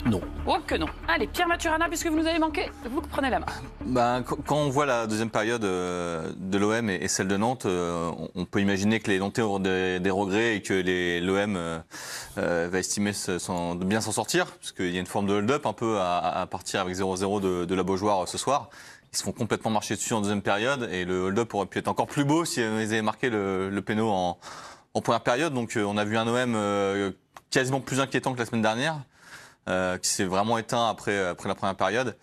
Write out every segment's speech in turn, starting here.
Non. Oh que non. Allez, Pierre Maturana, puisque vous nous avez manqué, vous prenez la main. Quand on voit la deuxième période de l'OM et celle de Nantes, on peut imaginer que les Nantais auront des regrets et que l'OM va estimer de bien s'en sortir, parce qu'il y a une forme de hold-up un peu à partir avec 0-0 de la Beaujoire ce soir. Ils se font complètement marcher dessus en deuxième période et le hold-up aurait pu être encore plus beau si ils avaient marqué le péno en première période. Donc on a vu un OM quasiment plus inquiétant que la semaine dernière, qui s'est vraiment éteint après la première période.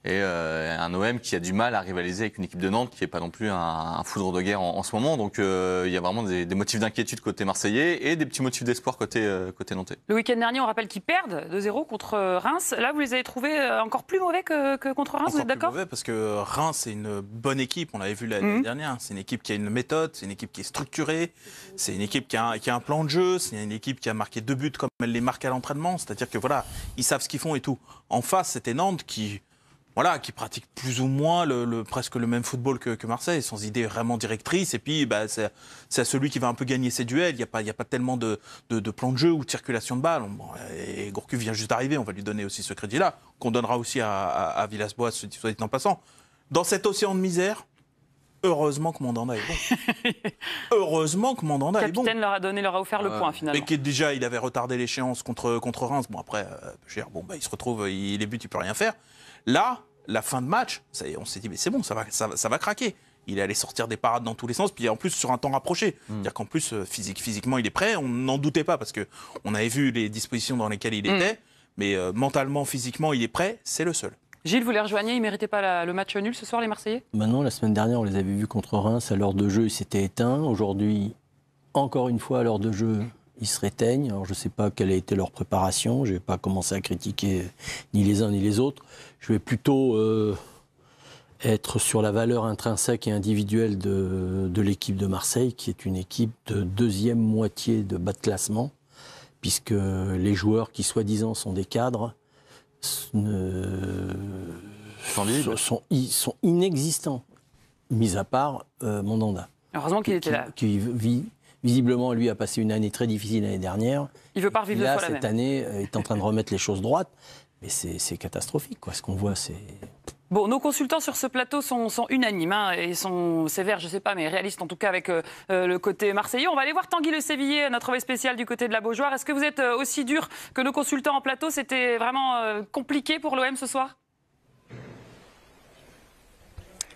Et un OM qui a du mal à rivaliser avec une équipe de Nantes qui n'est pas non plus un foudre de guerre en ce moment. Donc il y a vraiment des motifs d'inquiétude côté marseillais et des petits motifs d'espoir côté nantais. Le week-end dernier, on rappelle qu'ils perdent 2-0 contre Reims. Là, vous les avez trouvés encore plus mauvais que contre Reims, vous êtes d'accord? Mauvais parce que Reims, c'est une bonne équipe. On l'avait vu l'année dernière. C'est une équipe qui a une méthode, c'est une équipe qui est structurée, c'est une équipe qui a un plan de jeu, c'est une équipe qui a marqué 2 buts comme elle les marque à l'entraînement. C'est-à-dire que voilà, ils savent ce qu'ils font et tout. En face, c'était Nantes qui pratique plus ou moins presque le même football que Marseille, sans idée vraiment directrice. Et puis, c'est à celui qui va un peu gagner ses duels. Il n'y a pas tellement de plan de jeu ou de circulation de balles. Bon, et Gourcuff vient juste d'arriver, on va lui donner aussi ce crédit-là, qu'on donnera aussi à Villas-Boas, soit dit en passant. Dans cet océan de misère, heureusement que Mandanda est bon. Heureusement que Mandanda est bon. Le capitaine leur a offert le point, finalement. Et déjà, il avait retardé l'échéance contre Reims. Bon, après, il se retrouve, les buts, il ne peut rien faire. Là, la fin de match, on s'est dit, mais c'est bon, ça va craquer. Il est allé sortir des parades dans tous les sens, puis en plus sur un temps rapproché. C'est-à-dire qu'en plus, physiquement, il est prêt. On n'en doutait pas, parce qu'on avait vu les dispositions dans lesquelles il était. Mais mentalement, physiquement, il est prêt. C'est le seul. Gilles, vous les rejoignez, ils ne méritaient pas le match nul ce soir, les Marseillais? Non, la semaine dernière, on les avait vus contre Reims. À l'heure de jeu, ils s'étaient éteints. Aujourd'hui, encore une fois, à l'heure de jeu, ils se réteignent. Alors, je ne sais pas quelle a été leur préparation. Je ne vais pas commencer à critiquer ni les uns ni les autres. Je vais plutôt être sur la valeur intrinsèque et individuelle de l'équipe de Marseille, qui est une équipe de deuxième moitié de bas de classement, puisque les joueurs qui, soi-disant, sont des cadres, sont inexistants, mis à part Mandanda. Heureusement qu'il était là. Visiblement, lui a passé une année très difficile l'année dernière. Il ne veut pas revivre deux fois la même. Cette année, est en train de remettre les choses droites. Mais c'est catastrophique, quoi. Ce qu'on voit, c'est... Bon, nos consultants sur ce plateau sont unanimes et sont sévères, je ne sais pas, mais réalistes en tout cas avec le côté marseillais. On va aller voir Tanguy Le Sévillier, notre envoyé spécial du côté de la Beaujoire. Est-ce que vous êtes aussi dur que nos consultants en plateau? C'était vraiment compliqué pour l'OM ce soir?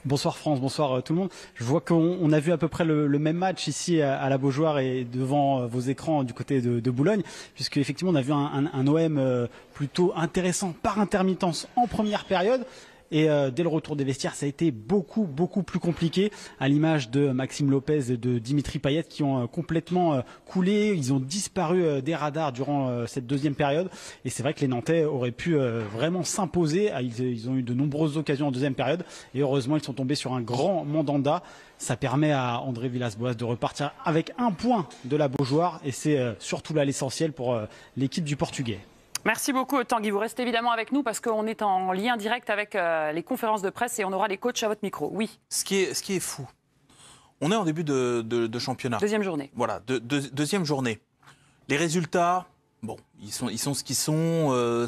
Bonsoir France, bonsoir tout le monde. Je vois qu'on a vu à peu près le même match ici à la Beaujoire et devant vos écrans du côté de Boulogne, puisque effectivement on a vu un OM plutôt intéressant par intermittence en première période. Et dès le retour des vestiaires, ça a été beaucoup plus compliqué, à l'image de Maxime Lopez et de Dimitri Payet qui ont complètement coulé. Ils ont disparu des radars durant cette deuxième période. Et c'est vrai que les Nantais auraient pu vraiment s'imposer. Ils ont eu de nombreuses occasions en deuxième période. Et heureusement, ils sont tombés sur un grand Mandanda. Ça permet à André Villas-Boas de repartir avec un point de la Beaujoire. Et c'est surtout là l'essentiel pour l'équipe du Portugais. Merci beaucoup Tanguy. Vous restez évidemment avec nous parce qu'on est en lien direct avec les conférences de presse et on aura les coachs à votre micro. Oui. Ce qui est fou, on est en début de championnat. Deuxième journée. Voilà, deuxième journée. Les résultats, bon, ils sont ce qu'ils sont,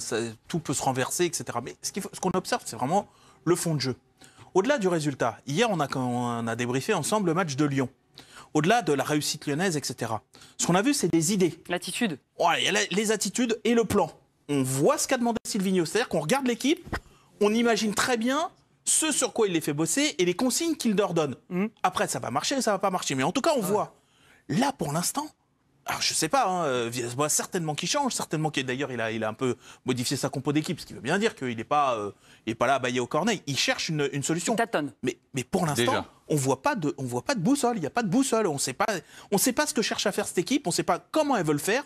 tout peut se renverser, etc. Mais ce qu'on observe, c'est vraiment le fond de jeu. Au-delà du résultat, hier on a débriefé ensemble le match de Lyon. Au-delà de la réussite lyonnaise, etc. Ce qu'on a vu, c'est des idées. L'attitude. Ouais, les attitudes et le plan. On voit ce qu'a demandé Silvinho, c'est-à-dire qu'on regarde l'équipe, on imagine très bien ce sur quoi il les fait bosser et les consignes qu'il leur donne. Après, ça va marcher, ça va pas marcher. Mais en tout cas, on voit. Là, pour l'instant, alors je sais pas, Villas-Boas certainement qu'il change, certainement qu'il d'ailleurs il a un peu modifié sa compo d'équipe, ce qui veut bien dire qu'il n'est pas là à bailler au corneille. Il cherche une solution. Il tâtonne. Mais pour l'instant, on voit pas de boussole. Il n'y a pas de boussole. On sait pas ce que cherche à faire cette équipe. On ne sait pas comment elle veut le faire.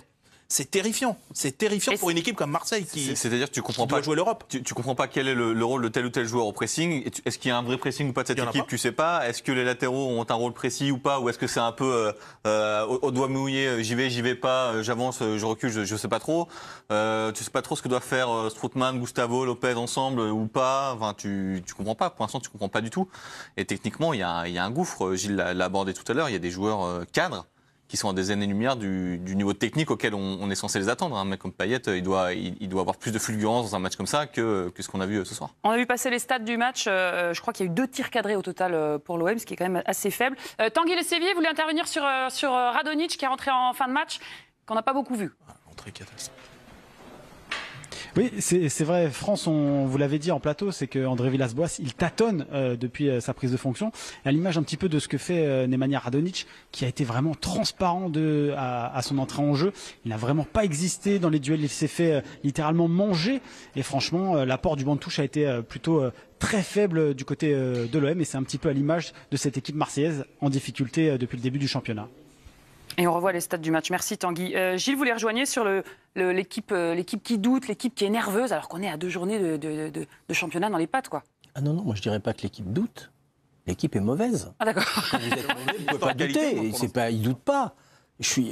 C'est terrifiant. C'est terrifiant pour une équipe comme Marseille c'est-à-dire que tu comprends doit pas jouer l'Europe. Tu comprends pas quel est le rôle de tel ou tel joueur au pressing. Est-ce qu'il y a un vrai pressing ou pas de cette équipe? Tu sais pas. Est-ce que les latéraux ont un rôle précis ou pas? Ou est-ce que c'est un peu au doigt mouillé, j'y vais pas, j'avance, je recule, je sais pas trop. Tu sais pas trop ce que doivent faire Strootman, Gustavo, Lopez ensemble ou pas. Enfin, tu comprends pas. Pour l'instant, tu comprends pas du tout. Et techniquement, il y a un gouffre. Gilles l'a abordé tout à l'heure. Il y a des joueurs cadres qui sont à des années-lumière du niveau technique auquel on est censé les attendre. Un mec comme Payet, il doit avoir plus de fulgurance dans un match comme ça que ce qu'on a vu ce soir. On a vu passer les stats du match. Je crois qu'il y a eu 2 tirs cadrés au total pour l'OM, ce qui est quand même assez faible. Tanguy Le Sévier voulait intervenir sur Radonjic, qui est rentré en fin de match, qu'on n'a pas beaucoup vu. Entrée catastrophe. Oui, c'est vrai, France, on vous l'avait dit en plateau, c'est que André Villas-Boas, il tâtonne depuis sa prise de fonction, à l'image un petit peu de ce que fait Nemanja Radonjic, qui a été vraiment transparent à son entrée en jeu. Il n'a vraiment pas existé dans les duels, il s'est fait littéralement manger, et franchement, l'apport du banc de touche a été plutôt très faible du côté de l'OM, et c'est un petit peu à l'image de cette équipe marseillaise en difficulté depuis le début du championnat. Et on revoit les stats du match. Merci Tanguy. Gilles, vous les rejoignez sur l'équipe qui doute, l'équipe qui est nerveuse, alors qu'on est à 2 journées de championnat dans les pattes, quoi. Ah non, moi je dirais pas que l'équipe doute. L'équipe est mauvaise. Ah d'accord. Quand vous êtes mauvais, vous ne pouvez pas douter. Il doute pas.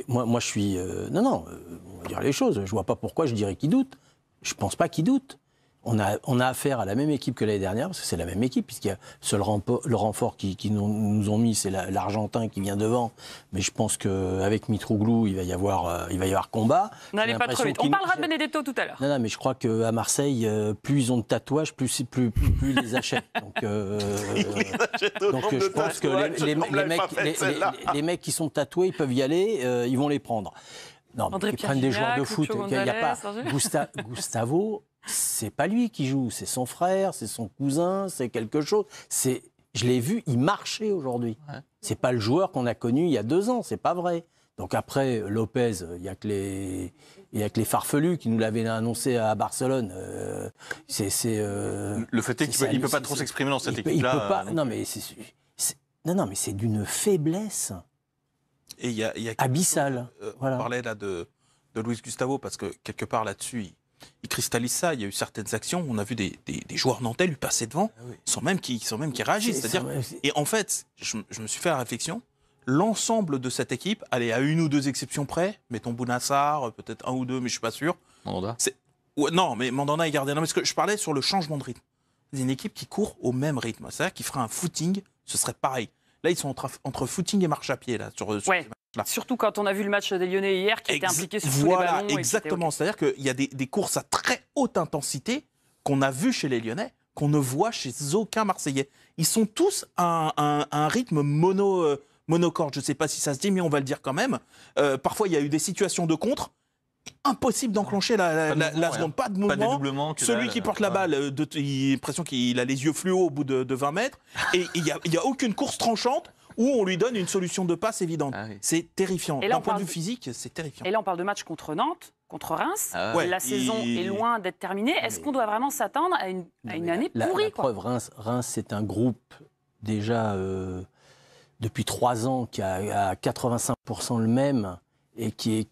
Moi je suis... on va dire les choses. Je vois pas pourquoi je dirais qu'il doute. Je pense pas qu'il doute. On a affaire à la même équipe que l'année dernière, parce que c'est la même équipe, puisqu'il y a le renfort qui nous ont mis, c'est l'Argentin qui vient devant. Mais je pense qu'avec Mitroglou, il va y avoir combat. N'allez pas trop vite. On parlera de Benedetto tout à l'heure. Non, mais je crois qu'à Marseille, plus ils ont de tatouages, plus ils les achètent. Donc je pense que les mecs qui sont tatoués, ils peuvent y aller, ils vont les prendre. Non, ils prennent des joueurs de foot. Il n'y a pas Gustavo. C'est pas lui qui joue, c'est son frère, c'est son cousin, c'est quelque chose. Je l'ai vu, il marchait aujourd'hui. Ouais. C'est pas le joueur qu'on a connu il y a 2 ans, c'est pas vrai. Donc après, Lopez, il y a que les farfelus qui nous l'avaient annoncé à Barcelone. Le fait est qu'il ne peut pas trop s'exprimer dans cette équipe-là. Non, mais c'est d'une faiblesse. Et il y a abyssale. Voilà. On parlait là de Luis Gustavo, parce que quelque part là-dessus, il cristallise ça. Il y a eu certaines actions, on a vu des joueurs nantais lui passer devant, sans même qu'ils réagissent. Et en fait, je me suis fait la réflexion, l'ensemble de cette équipe, allez, à 1 ou 2 exceptions près, mettons Bounassar, peut-être 1 ou 2, mais je ne suis pas sûr. Mandanda. Non, mais Mandanda est gardien. Non, parce que je parlais sur le changement de rythme. C'est une équipe qui court au même rythme. C'est-à-dire qu'il ferait un footing, ce serait pareil. Là, ils sont entre footing et marche à pied. Là, là. Surtout quand on a vu le match des Lyonnais hier, qui était impliqué sur tous les ballons. Exactement. C'est-à-dire qu'il y a des courses à très haute intensité qu'on a vues chez les Lyonnais, qu'on ne voit chez aucun Marseillais. Ils sont tous à un rythme monocorde. Je ne sais pas si ça se dit, mais on va le dire quand même. Parfois, il y a eu des situations de contre. Impossible d'enclencher la seconde. Pas de mouvement. Pas de dédoublement. Celui qui porte la balle, il a l'impression qu'il a les yeux fluo au bout de 20 mètres. Et il n'y a aucune course tranchante où on lui donne une solution de passe évidente. Ah oui. C'est terrifiant. D'un point de vue physique, c'est terrifiant. Et là, on parle de match contre Nantes, contre Reims. La saison est loin d'être terminée. Est-ce qu'on doit vraiment s'attendre à une année pourrie, la preuve, Reims, c'est un groupe déjà depuis 3 ans qui a à 85% le même et qui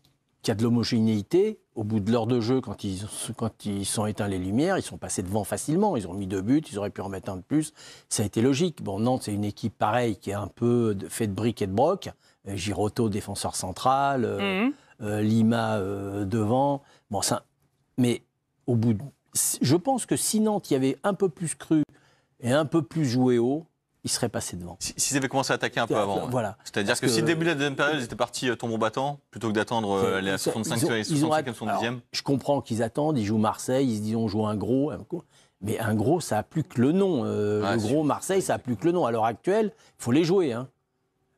a de l'homogénéité. Au bout de l'heure de jeu, quand ils sont éteints les lumières, ils sont passés devant facilement. Ils ont mis 2 buts, ils auraient pu en mettre 1 de plus. Ça a été logique. Bon, Nantes, c'est une équipe pareille qui est un peu fait de briques et de broc. Girotto, défenseur central, Lima devant. Bon, mais au bout je pense que si Nantes y avait un peu plus cru et un peu plus joué haut, ils seraient passés devant. S'ils avaient commencé à attaquer un peu avant. Voilà. C'est-à-dire que si début de la deuxième période, ils étaient partis tombeau battant, plutôt que d'attendre les 65e et 70e. Je comprends qu'ils attendent, ils jouent Marseille, ils se disent on joue un gros. Mais un gros, ça n'a plus que le nom. Le gros Marseille, ça n'a plus que le nom. À l'heure actuelle, il faut les jouer. Hein.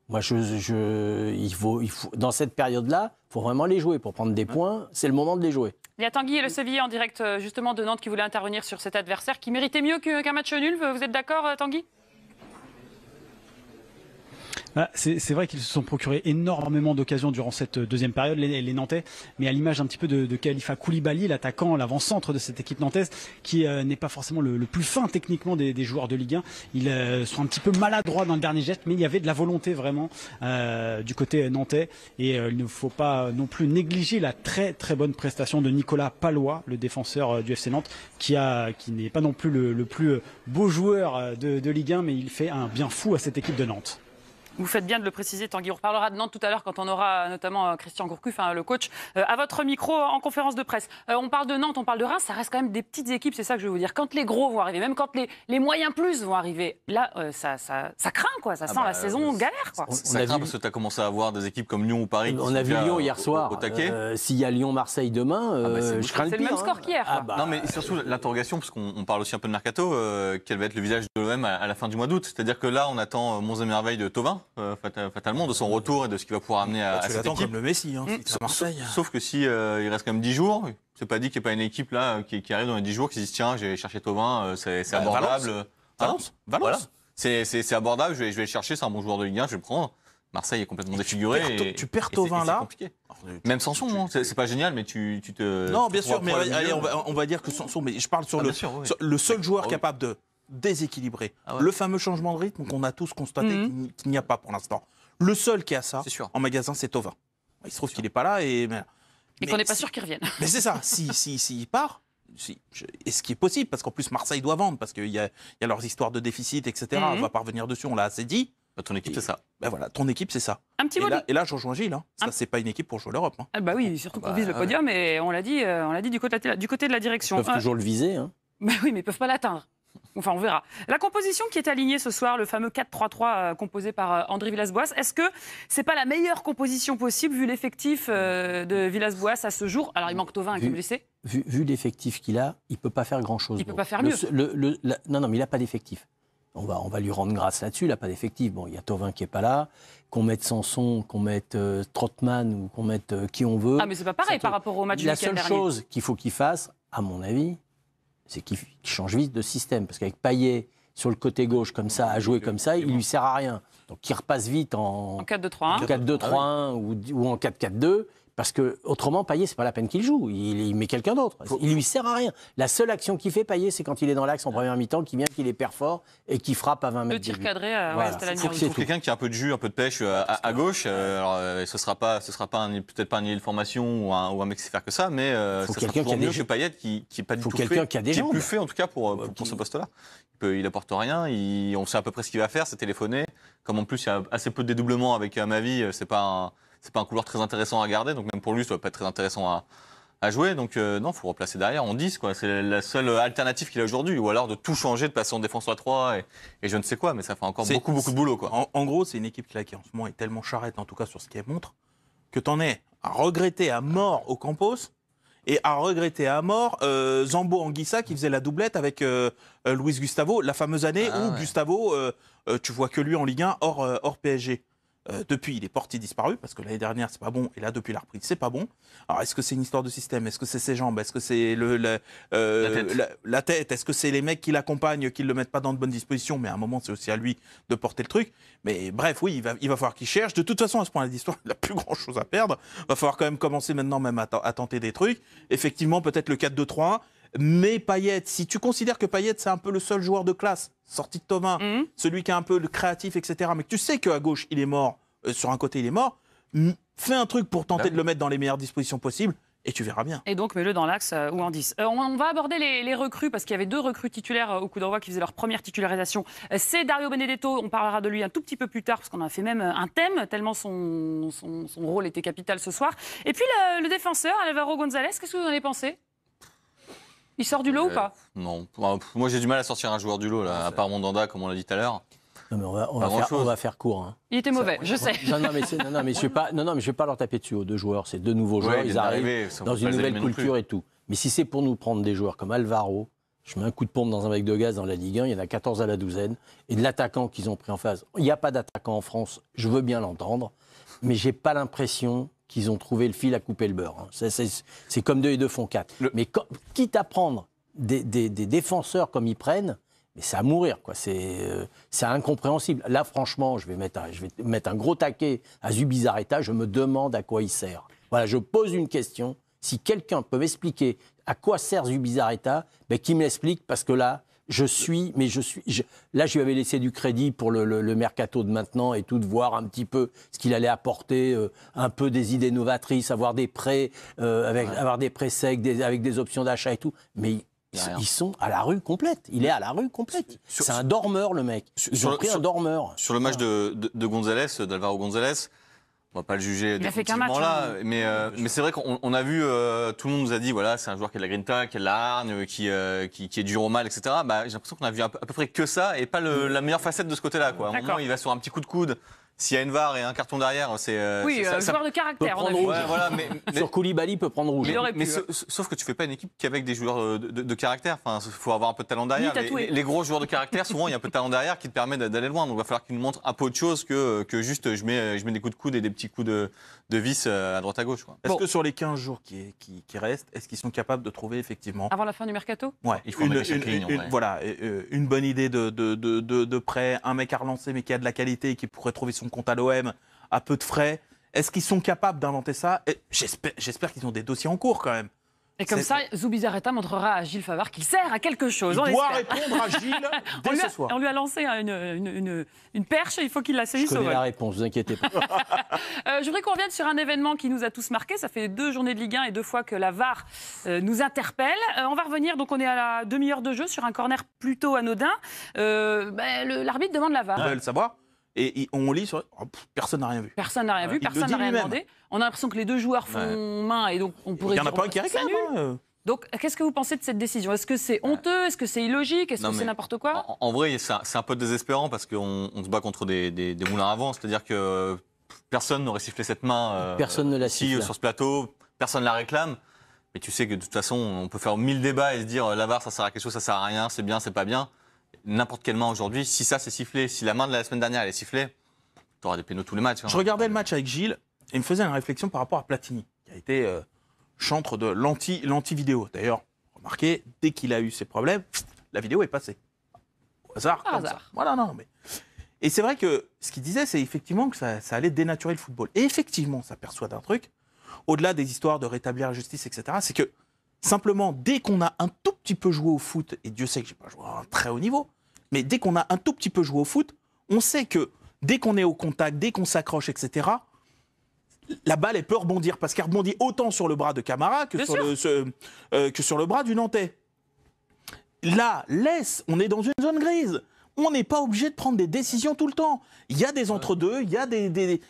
Moi, il faut, dans cette période-là, il faut vraiment les jouer. Pour prendre des points, c'est le moment de les jouer. Il y a Tanguy et le Sévillé en direct justement de Nantes qui voulaient intervenir sur cet adversaire qui méritait mieux qu'un match nul. Vous êtes d'accord, Tanguy ? C'est vrai qu'ils se sont procurés énormément d'occasions durant cette deuxième période, les Nantais, mais à l'image un petit peu de Khalifa Koulibaly, l'attaquant, l'avant-centre de cette équipe nantaise, qui n'est pas forcément le plus fin techniquement des joueurs de Ligue 1. Ils sont un petit peu maladroits dans le dernier geste, mais il y avait de la volonté vraiment du côté nantais. Et il ne faut pas non plus négliger la très très bonne prestation de Nicolas Pallois, le défenseur du FC Nantes, qui n'est pas non plus le plus beau joueur de Ligue 1, mais il fait un bien fou à cette équipe de Nantes. Vous faites bien de le préciser, Tanguy. On reparlera de Nantes tout à l'heure quand on aura notamment Christian Gourcuff, le coach, à votre micro en conférence de presse. On parle de Nantes, on parle de Reims, ça reste quand même des petites équipes, c'est ça que je veux vous dire. Quand les gros vont arriver, même quand les moyens plus vont arriver, là, ça craint, quoi. Ça sent la saison galère, quoi. Ça craint parce que tu as commencé à avoir des équipes comme Lyon ou Paris. On a vu Lyon hier soir. Au taquet. S'il y a Lyon-Marseille demain, je crains le pire. C'est le même score qu'hier. Non, mais surtout l'interrogation, parce qu'on parle aussi un peu de mercato, quel va être le visage de l'OM à la fin du mois d'août. C'est-à-dire que là, on attend monts et merveilles de Thauvin, fatalement, de son retour et de ce qu'il va pouvoir amener à cette équipe. Comme le Messi, Marseille. Sauf que si il reste quand même 10 jours, c'est pas dit qu'il n'y ait pas une équipe là qui arrive dans les 10 jours qui se dit tiens, j'ai cherché Thauvin, c'est abordable. Valence. Voilà. C'est abordable, je vais le chercher, c'est un bon joueur de Ligue 1, je vais le prendre. Marseille est complètement défiguré. Tu perds Thauvin là. Même Sanson, c'est pas génial, mais tu te. Non, bien sûr, mais allez, on va dire que Sanson, mais je parle sur sur le seul joueur capable de déséquilibrer le fameux changement de rythme qu'on a tous constaté qu'il n'y a pas pour l'instant. Le seul qui a ça en magasin, c'est Thauvin. Il se trouve qu'il n'est pas là et qu'on n'est pas sûr qu'il revienne. Mais c'est ça, s'il part. Et ce qui est possible, parce qu'en plus Marseille doit vendre, parce qu'il y a leurs histoires de déficit, etc. On va pas revenir dessus, on l'a assez dit. Ton équipe, c'est ça. Ben voilà, ton équipe, c'est ça. Un petit mot. Et là, je rejoins Gilles. Ça, c'est pas une équipe pour jouer l'Europe. Ah bah oui, surtout qu'on vise le podium, et on l'a dit du côté de la direction. Ils peuvent toujours le viser. Bah oui, mais ils peuvent pas l'atteindre. Enfin, on verra. La composition qui est alignée ce soir, le fameux 4-3-3 composé par André Villas-Boas, est-ce que c'est pas la meilleure composition possible vu l'effectif de Villas-Boas à ce jour? Alors, il manque Thauvin qui est blessé. Vu l'effectif qu'il a, il peut pas faire grand-chose. Il peut pas faire mieux. Non, mais il a pas d'effectif. On va lui rendre grâce là-dessus, il n'a pas d'effectif. Bon, il y a Thauvin qui n'est pas là, qu'on mette Sanson, qu'on mette Strootman ou qu'on mette qui on veut. Ah, mais c'est pas pareil par rapport au match du week-end dernier. La seule chose qu'il faut qu'il fasse, à mon avis, c'est qu'il change vite de système. Parce qu'avec Payet sur le côté gauche, comme ça, à jouer comme ça, il ne lui sert à rien. Donc qu'il repasse vite en 4-2-3-1, 4-2-3-1 ou en 4-4-2. Parce que autrement, Payet, c'est pas la peine qu'il joue. Il met quelqu'un d'autre. Il lui sert à rien. La seule action qu'il fait, Payet, c'est quand il est dans l'axe en première mi-temps, qu'il vient, qu'il est fort et qu'il frappe à 20 mètres. Le tir cadré, il faut quelqu'un qui a un peu de jus, un peu de pêche à gauche. Alors, ce sera pas peut-être pas un nid de formation ou un mec qui sait faire que ça, mais ça sera toujours mieux que Payet qui est pas du tout fait, qui est plus fait en tout cas pour ce poste-là. Il apporte rien. On sait à peu près ce qu'il va faire, c'est téléphoner. Comme en plus il y a assez peu de dédoublements avec Amavi, c'est pas un couloir très intéressant à garder, donc même pour lui, ça va pas être très intéressant à jouer. Donc non, il faut replacer derrière en 10, quoi. C'est la seule alternative qu'il a aujourd'hui. Ou alors de tout changer, de passer en défense à 3 et je ne sais quoi, mais ça fait encore beaucoup de boulot, quoi. En gros, c'est une équipe qui en ce moment est tellement charrette, en tout cas sur ce qu'elle montre, que t'en es à regretter à mort Ocampos et à regretter à mort Zambo Anguissa qui faisait la doublette avec Luis Gustavo, la fameuse année où Gustavo, tu vois que lui en Ligue 1 hors PSG. Depuis, il est porté disparu parce que l'année dernière, c'est pas bon. Et là, depuis la reprise, c'est pas bon. Alors, est-ce que c'est une histoire de système? Est-ce que c'est ses jambes? Est-ce que c'est la tête? Est-ce que c'est les mecs qui l'accompagnent, qui le mettent pas dans de bonnes dispositions? Mais à un moment, c'est aussi à lui de porter le truc. Mais bref, oui, il va falloir qu'il cherche. De toute façon, à ce point-là d'histoire, il n'a plus grand-chose à perdre. Il va falloir quand même commencer maintenant même à tenter des trucs. Effectivement, peut-être le 4-2-3-1. Mais Payet, si tu considères que Payet, c'est un peu le seul joueur de classe, sorti de Thauvin, celui qui est un peu le créatif, etc., mais que tu sais qu'à gauche, il est mort, sur un côté, il est mort, fais un truc pour tenter de le mettre dans les meilleures dispositions possibles, et tu verras bien. Et donc, mets-le dans l'axe ou en 10. On va aborder les recrues, parce qu'il y avait 2 recrues titulaires au coup d'envoi qui faisaient leur première titularisation. C'est Dario Benedetto, on parlera de lui un tout petit peu plus tard, parce qu'on a fait même un thème, tellement son rôle était capital ce soir. Et puis le défenseur, Alvaro González, qu'est-ce que vous en avez pensé? Il sort du lot ou pas? Non. Moi, j'ai du mal à sortir un joueur du lot, là, à part Mandanda, comme on l'a dit tout à l'heure. Non, mais on va faire court. Il était mauvais, je sais. Non, mais je vais pas leur taper dessus aux 2 joueurs. C'est 2 nouveaux joueurs. Ils arrivent dans une nouvelle culture et tout. Mais si c'est pour nous prendre des joueurs comme Alvaro, je mets un coup de pompe dans un bec de gaz dans la Ligue 1. Il y en a 14 à la douzaine. Et de l'attaquant qu'ils ont pris en phase. Il n'y a pas d'attaquant en France. Je veux bien l'entendre. Mais j'ai pas l'impression qu'ils ont trouvé le fil à couper le beurre. C'est comme 2 et 2 font 4. Mais quitte à prendre des défenseurs comme ils prennent, mais c'est à mourir, quoi. C'est incompréhensible. Là, franchement, je vais mettre un gros taquet à Zubizarreta. Je me demande à quoi il sert. Voilà, je pose une question. Si quelqu'un peut m'expliquer à quoi sert Zubizarreta, qu'il me l'explique, parce que là, là, je lui avais laissé du crédit pour le mercato de maintenant et tout, de voir un petit peu ce qu'il allait apporter, un peu des idées novatrices, avoir des prêts, avoir des prêts secs, avec des options d'achat et tout. Mais Ils sont à la rue complète. Il est à la rue complète. C'est un dormeur, le mec. Ils ont pris un dormeur. Sur le match de Gonzalez, d'Alvaro Gonzalez, on va pas le juger Il a fait qu'un match, là, mais c'est vrai qu'on a vu, tout le monde nous a dit, voilà, c'est un joueur qui a de la grinta, qui a de la hargne, qui est dur au mal, etc. Bah, j'ai l'impression qu'on a vu à peu près que ça et pas la meilleure facette de ce côté-là, quoi. À un moment, il va sur un petit coup de coude. S'il y a une VAR et un carton derrière, c'est... joueur de caractère, on a vu. Ouais, voilà, mais Sur Koulibaly, il peut prendre rouge. Sauf que tu fais pas une équipe qu'avec des joueurs de caractère. Enfin, il faut avoir un peu de talent derrière. Les gros joueurs de caractère, souvent, il y a un peu de talent derrière qui te permet d'aller loin. Donc, il va falloir qu'ils nous montrent un peu autre chose que juste je mets des coups de coude et des petits coups de vis à droite à gauche. Est-ce que sur les 15 jours qui restent, est-ce qu'ils sont capables de trouver effectivement... Avant la fin du mercato ? Ouais, il faut une bonne idée de prêt, un mec à relancer mais qui a de la qualité et qui pourrait trouver son compte à l'OM à peu de frais. Est-ce qu'ils sont capables d'inventer ça? J'espère qu'ils ont des dossiers en cours quand même. Et comme ça, Zubizarreta montrera à Gilles Favard qu'il sert à quelque chose. Il doit répondre à Gilles dès ce soir. On lui a lancé une perche et il faut qu'il la saisisse. Je connais la réponse, vous inquiétez pas. Je voudrais qu'on revienne sur un événement qui nous a tous marqués. Ça fait 2 journées de Ligue 1 et 2 fois que la VAR nous interpelle. On va revenir, donc on est à la demi-heure de jeu sur un corner plutôt anodin. L'arbitre demande la VAR. On veut le savoir. Et on lit sur... personne n'a rien vu. Personne n'a rien vu, personne n'a rien demandé. On a l'impression que les deux joueurs font main et donc on pourrait dire... Il n'y en a pas un qui réclame. Donc, qu'est-ce que vous pensez de cette décision? Est-ce que c'est honteux? Est-ce que c'est illogique? Est-ce que c'est n'importe quoi? En vrai, c'est un peu désespérant parce qu'on se bat contre des moulins à vent. C'est-à-dire que personne n'aurait sifflé cette main personne ne l'a sifflé sur ce plateau. Personne ne la réclame. Mais tu sais que de toute façon, on peut faire 1000 débats et se dire la VAR, ça sert à quelque chose, ça sert à rien, c'est bien, c'est pas bien. N'importe quelle main aujourd'hui, si ça c'est sifflé, si la main de la semaine dernière elle est sifflée, tu auras des pénaux tous les matchs. Hein. Je regardais le match avec Gilles et il me faisait une réflexion par rapport à Platini, qui a été chantre de l'anti-vidéo. D'ailleurs, remarquez, dès qu'il a eu ses problèmes, la vidéo est passée. Au hasard. Par hasard. Ça. Voilà, non, mais... Et c'est vrai que ce qu'il disait, c'est effectivement que ça allait dénaturer le football. Et effectivement, ça perçoit d'un truc, au-delà des histoires de rétablir la justice, etc., c'est que simplement, dès qu'on a un tout petit peu joué au foot, et Dieu sait que je n'ai pas joué à un très haut niveau, mais dès qu'on a un tout petit peu joué au foot, on sait que dès qu'on est au contact, dès qu'on s'accroche, etc., la balle, elle peut rebondir, parce qu'elle rebondit autant sur le bras de Camara que sur le bras du Nantais. Là, on est dans une zone grise. On n'est pas obligé de prendre des décisions tout le temps. Il y a des entre-deux, il y a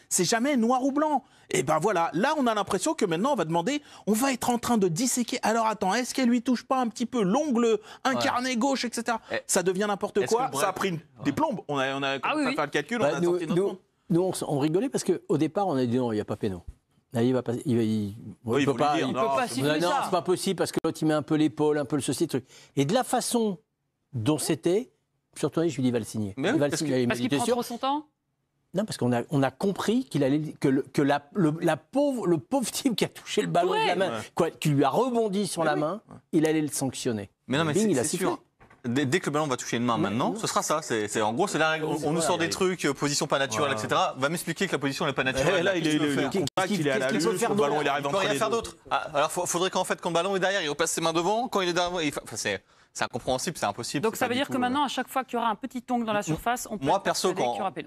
c'est jamais noir ou blanc. Et ben voilà, là on a l'impression que maintenant on va demander, on va être en train de disséquer. Alors attends, est-ce qu'elle lui touche pas un petit peu l'ongle incarné gauche, etc. Ça devient n'importe quoi. Ça a pris des plombes. On a commencé à faire le calcul, on a sorti notre compte. Nous, on rigolait parce qu'au départ, on a dit non, il n'y a pas péno. Là, il va pas. Il peut pas. Il peut pas siffler ça. Non, c'est pas possible parce que l'autre, il met un peu l'épaule, un peu le ceci, truc. Et de la façon dont c'était, surtout, je lui dis, il va le signer. Mais parce qu'il prend trop son temps. Non, parce qu'on a compris qu'il allait que le pauvre type qui a touché le ballon de la main, qui lui a rebondi sur la main, il allait le sanctionner. Mais non, mais c'est sûr. Dès que le ballon va toucher une main maintenant, ce sera ça. En gros, c'est la règle. On nous sort des trucs, position pas naturelle, etc. Va m'expliquer que la position n'est pas naturelle. Là, il est à la lutte, le ballon, il arrive entre les deux. Il peut rien faire d'autre. Alors, faudrait qu'en fait, quand le ballon est derrière, il repasse ses mains devant. Quand il est derrière, c'est incompréhensible, c'est impossible. Donc ça veut dire que maintenant, à chaque fois qu'il y aura un petit ongle dans la surface, on peut perso,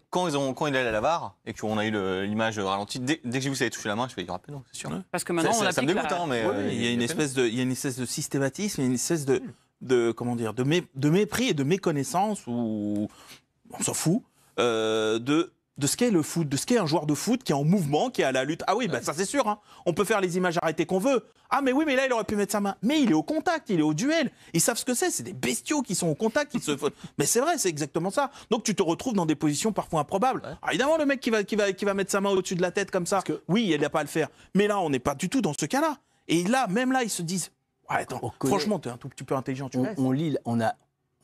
quand il est allé à la VAR et qu'on a eu l'image ralentie, dès que j'ai vu que ça avait touché la main, je fais il y aura péno, c'est sûr. Parce que maintenant, ça me dégoûte, mais il y a une espèce de systématisme, il y a une espèce de mépris et de méconnaissance, ou on s'en fout, de ce qu'est le foot, de ce qu'est un joueur de foot qui est en mouvement, qui est à la lutte. Ah oui, ça c'est sûr, hein. On peut faire les images arrêtées qu'on veut. Ah mais oui, mais là il aurait pu mettre sa main. Mais il est au contact, il est au duel. Ils savent ce que c'est des bestiaux qui sont au contact. Mais c'est vrai, c'est exactement ça. Donc tu te retrouves dans des positions parfois improbables. Ouais. Alors, évidemment, le mec qui va mettre sa main au-dessus de la tête comme ça, oui, il n'a pas à le faire. Mais là, on n'est pas du tout dans ce cas-là. Et là, même là, ils se disent, attends, franchement, tu es un tout petit peu intelligent, tu laisses.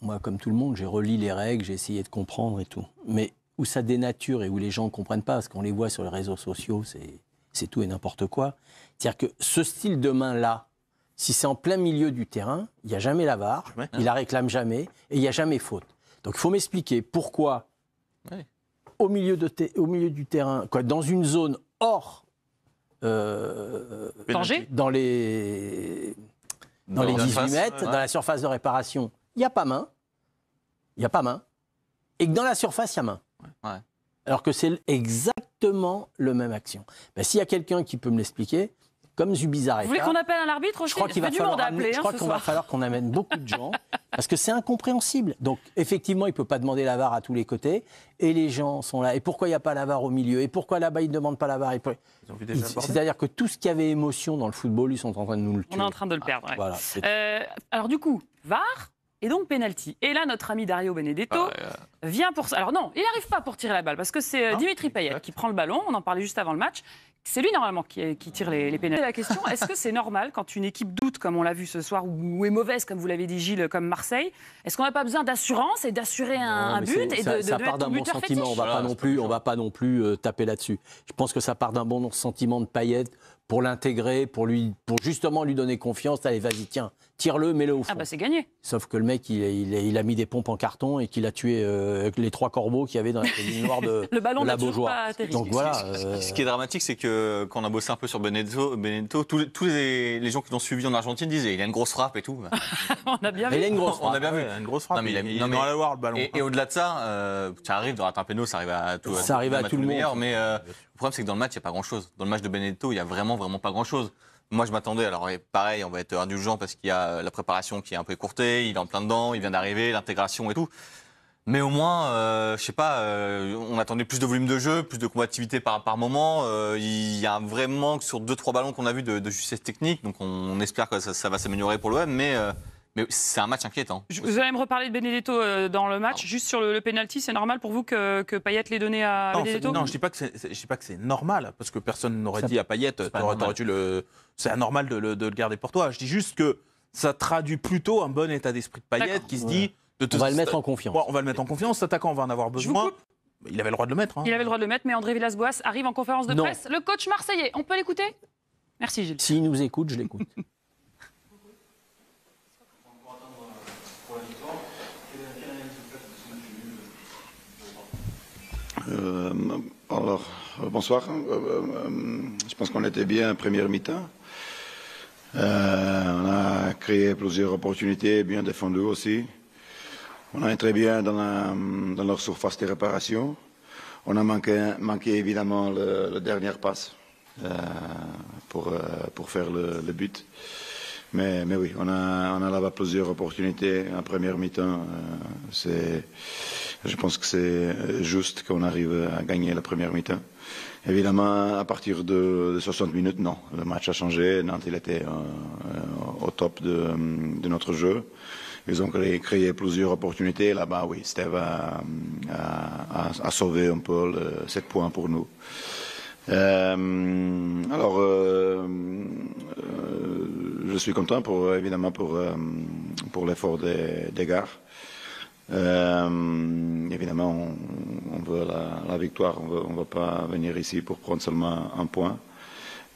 Moi, comme tout le monde, j'ai relu les règles, j'ai essayé de comprendre et tout. Mais où ça dénature et où les gens ne comprennent pas, parce qu'on les voit sur les réseaux sociaux, c'est tout et n'importe quoi. C'est-à-dire que ce style de main-là, si c'est en plein milieu du terrain, il n'y a jamais la VAR, il la réclame jamais, et il n'y a jamais faute. Donc il faut m'expliquer pourquoi, au milieu du terrain, dans une zone hors... danger dans les 18 mètres, dans la surface de réparation, il n'y a pas main, et que dans la surface, il y a main. Ouais. Alors que c'est exactement le même action. S'il y a quelqu'un qui peut me l'expliquer, comme Zubizarreta. Vous voulez qu'on appelle un arbitre aussi? Je crois qu'il va falloir qu'on amène beaucoup de gens, parce que c'est incompréhensible. Donc, effectivement, il ne peut pas demander la VAR à tous les côtés, et les gens sont là. Et pourquoi il n'y a pas la VAR au milieu? Et pourquoi là-bas, ils ne demandent pas la VAR? C'est-à-dire que tout ce qui avait émotion dans le football, ils sont en train de nous le tuer. On est en train de le perdre. Ouais. Voilà, alors du coup, VAR et donc penalty. Et là, notre ami Dario Benedetto vient pour ça. Alors non, il n'arrive pas pour tirer la balle, parce que c'est Dimitri Payet qui prend le ballon. On en parlait juste avant le match. C'est lui, normalement, qui tire les pénalités. La question, est-ce que c'est normal, quand une équipe doute, comme on l'a vu ce soir, ou est mauvaise, comme vous l'avez dit, Gilles, comme Marseille, est-ce qu'on n'a pas besoin d'assurance et d'assurer un but et de part d'un bon sentiment. On ne va pas non plus taper là-dessus. Je pense que ça part d'un bon sentiment de Payet pour l'intégrer, pour justement lui donner confiance. Allez, vas-y, tiens, tire-le, mets-le au fond. Ah bah c'est gagné. Sauf que le mec, il a mis des pompes en carton et qu'il a tué les 3 corbeaux qu'il y avait dans la ligne noire de la Beaujoire. Donc voilà. Ce qui est dramatique, c'est que quand on a bossé un peu sur Benedetto, tous les gens qui l'ont suivi en Argentine disaient il a une grosse frappe et tout. On a bien vu. Il a une grosse frappe. On a bien vu. Une grosse frappe. Il est dans la Loire, le ballon. Et au-delà de ça, ça arrive de rater un péno, ça arrive à tout. Ça arrive à tout le monde. Mais le problème, c'est que dans le match, il n'y a pas grand-chose. Dans le match de Benedetto, il n'y a vraiment pas grand-chose. Moi, je m'attendais, alors pareil, on va être indulgent parce qu'il y a la préparation qui est un peu écourtée, il est en plein dedans, il vient d'arriver, l'intégration et tout. Mais au moins, je sais pas, on attendait plus de volume de jeu, plus de combativité par moment. Il y a vraiment que sur 2-3 ballons qu'on a vu de justesse technique, donc on espère que ça va s'améliorer pour l'OM, mais c'est un match inquiétant. Vous allez me reparler de Benedetto dans le match. Juste sur le penalty, c'est normal pour vous que Payet l'ait donné à Benedetto? Non, je dis pas que c'est normal, parce que personne n'aurait dit à Payet, c'est anormal de le garder pour toi. Je dis juste que ça traduit plutôt un bon état d'esprit de Payet qui se dit... On va le mettre en confiance. On va le mettre en confiance. Cet attaquant, on va en avoir besoin. Il avait le droit de le mettre. Il avait le droit de le mettre, mais André Villas-Boas arrive en conférence de presse. Le coach marseillais, on peut l'écouter? Merci Gilles. S'il nous écoute, je l'écoute. Alors, bonsoir. Je pense qu'on était bien en première mi-temps. On a créé plusieurs opportunités, bien défendu aussi. On a entré bien dans leur surface de réparation. On a manqué évidemment le dernier passe pour faire le but. Mais oui, on a là-bas plusieurs opportunités en première mi-temps. Je pense que c'est juste qu'on arrive à gagner la première mi-temps. Évidemment, à partir de 60 minutes, non. Le match a changé. Nantes, il était au top de notre jeu. Ils ont créé plusieurs opportunités. Là-bas, oui, Steve a sauvé un peu 7 points pour nous. Alors, je suis content évidemment pour l'effort des gars. Évidemment, on veut la victoire. On ne va pas venir ici pour prendre seulement un point.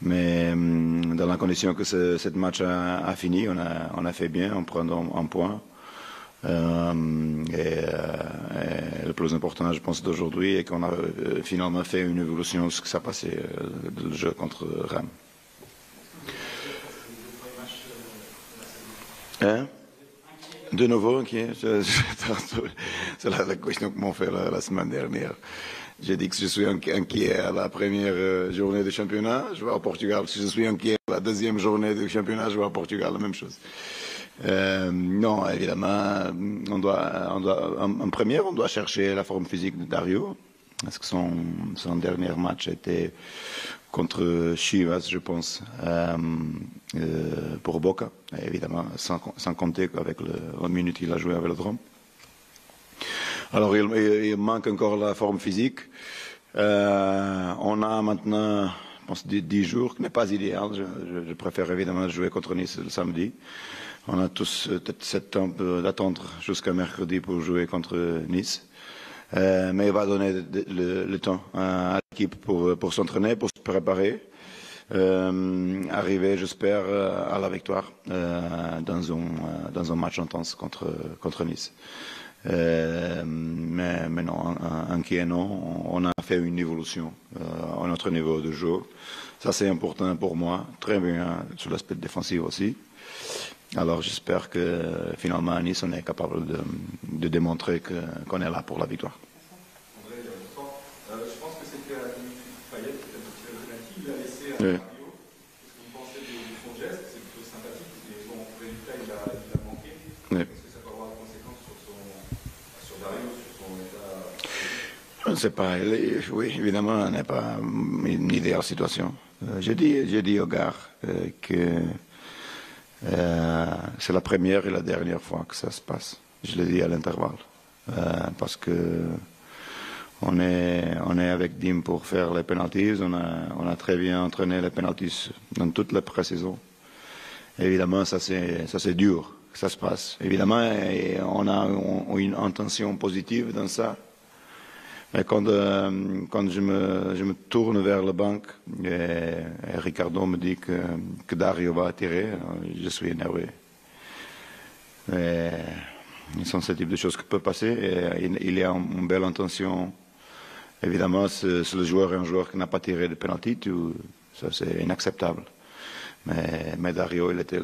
Mais dans la condition que ce match a fini, on a fait bien en prenant un point. Et le plus important, je pense, d'aujourd'hui, est qu'on a finalement fait une évolution de ce qui s'est passé dans le jeu contre Rennes. Hein? De nouveau, inquiet. C'est la question que m'ont fait la semaine dernière. J'ai dit que je suis inquiet à la première journée de championnat, je vais au Portugal. Si je suis inquiet à la deuxième journée de championnat, je vais au Portugal, la même chose. Non, évidemment, en première, on doit chercher la forme physique de Dario. Parce que son dernier match était contre Chivas, je pense, pour Boca, évidemment, sans compter avec la minute qu'il a joué avec le Drôme. Alors, il manque encore la forme physique. On a maintenant, je pense, 10 jours, qui n'est pas idéal. Je préfère évidemment jouer contre Nice le samedi. On a tous peut-être 7 temps d'attendre jusqu'à mercredi pour jouer contre Nice. Mais il va donner le temps à l'équipe pour s'entraîner, pour se préparer. Arriver, j'espère, à la victoire dans un match intense contre Nice. Mais non, inquiet non, on a fait une évolution à notre niveau de jeu. Ça c'est important pour moi, très bien sur l'aspect défensif aussi. Alors j'espère que finalement à Nice on est capable de démontrer qu'on est là pour la victoire. André, je pense que c'était à Dimitri Payet qui a tiré le penalty, il l'a laissé à Dario. Est-ce que vous pensez Oui. Est-ce que ça peut avoir des conséquences sur Dario, sur son état? Je ne sais pas. Oui, évidemment, ce n'est pas une idéale situation. J'ai dit au gars que c'est la première et la dernière fois que ça se passe. Je l'ai dit à l'intervalle. Parce que on est avec Dim pour faire les penalties. On a très bien entraîné les penalties dans toute la pré-saison. Évidemment, ça c'est dur que ça se passe. Évidemment, on a une intention positive dans ça. Mais quand je me tourne vers la banque et Ricardo me dit que Dario va attirer, je suis énervé. Ce sont ce type de choses qui peuvent passer. Et il y a une belle intention. Évidemment, si le joueur est un joueur qui n'a pas tiré de penalty, ça c'est inacceptable. Mais Dario, il était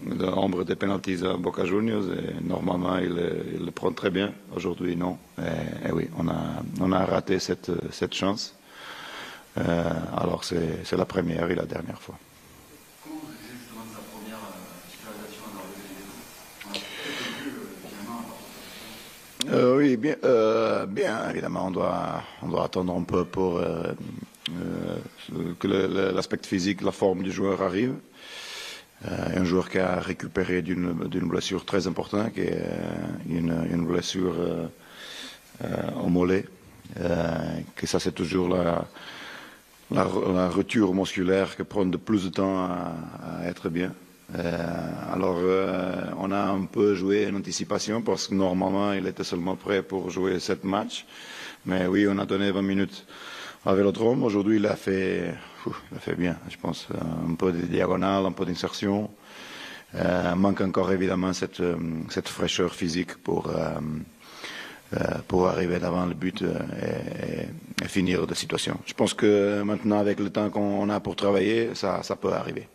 l'ombre des penalties à Boca Juniors et normalement il le prend très bien. Aujourd'hui, non. Et oui, on a raté cette chance. Alors c'est la première et la dernière fois. Comment vous jugez justement de sa première titularisation à Dario? Oui, bien, évidemment, on doit attendre un peu pour que l'aspect physique, la forme du joueur arrive. Un joueur qui a récupéré d'une blessure très importante, qui est une blessure au mollet, que ça c'est toujours la rupture musculaire qui prend de plus de temps à être bien. Alors, on a un peu joué en anticipation parce que normalement, il était seulement prêt pour jouer 7 matchs. Mais oui, on a donné 20 minutes à Vélodrome. Aujourd'hui, il a fait bien, je pense. Un peu de diagonale, un peu d'insertion. Manque encore évidemment cette fraîcheur physique pour arriver devant le but et finir la situation. Je pense que maintenant, avec le temps qu'on a pour travailler, ça peut arriver.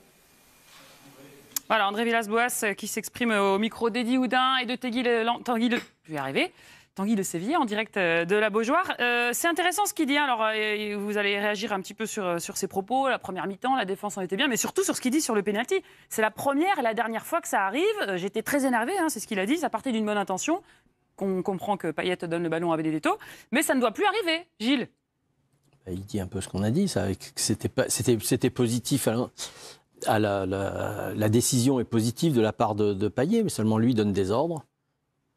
Voilà, André Villas-Boas qui s'exprime au micro d'Eddie Houdin et de Tanguy Le Sévillier en direct de la Beaujoire. C'est intéressant ce qu'il dit. Alors, vous allez réagir un petit peu sur ses propos. La première mi-temps, la défense en était bien, mais surtout sur ce qu'il dit sur le pénalty. C'est la première et la dernière fois que ça arrive. J'étais très énervé, c'est ce qu'il a dit. Ça partait d'une bonne intention. On comprend que Payet donne le ballon à Benedetto, mais ça ne doit plus arriver. Gilles? Il dit un peu ce qu'on a dit. C'était positif. La décision est positive de la part de Payet, mais seulement lui donne des ordres.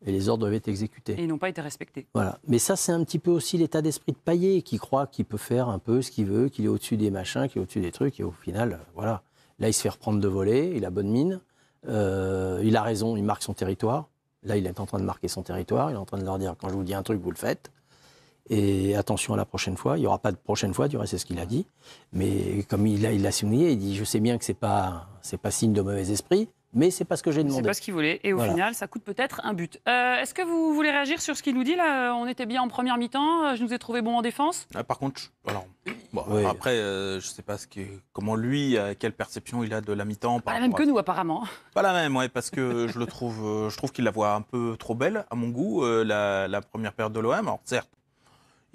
Et les ordres doivent être exécutés. Et ils n'ont pas été respectés. Voilà. Mais ça, c'est un petit peu aussi l'état d'esprit de Payet, qui croit qu'il peut faire un peu ce qu'il veut, qu'il est au-dessus des machins, qu'il est au-dessus des trucs. Et au final, voilà. Là, il se fait reprendre de volée, il a bonne mine. Il a raison, il marque son territoire. Là, il est en train de marquer son territoire. Il est en train de leur dire, quand je vous dis un truc, vous le faites. Et attention à la prochaine fois. Il n'y aura pas de prochaine fois, du reste, c'est ce qu'il a dit. Mais comme il l'a souligné, il dit, je sais bien que c'est pas signe de mauvais esprit, mais c'est pas ce que j'ai demandé. C'est pas ce qu'il voulait. Et au final, ça coûte peut-être un but. Est-ce que vous voulez réagir sur ce qu'il nous dit là? On était bien en première mi-temps. Je nous ai trouvé bon en défense. Par contre, oui. Après, je sais pas comment lui, quelle perception il a de la mi-temps. Pas la même que nous, apparemment. Pas la même, ouais, parce que je trouve qu'il la voit un peu trop belle, à mon goût, la première période de l'OM. Alors certes,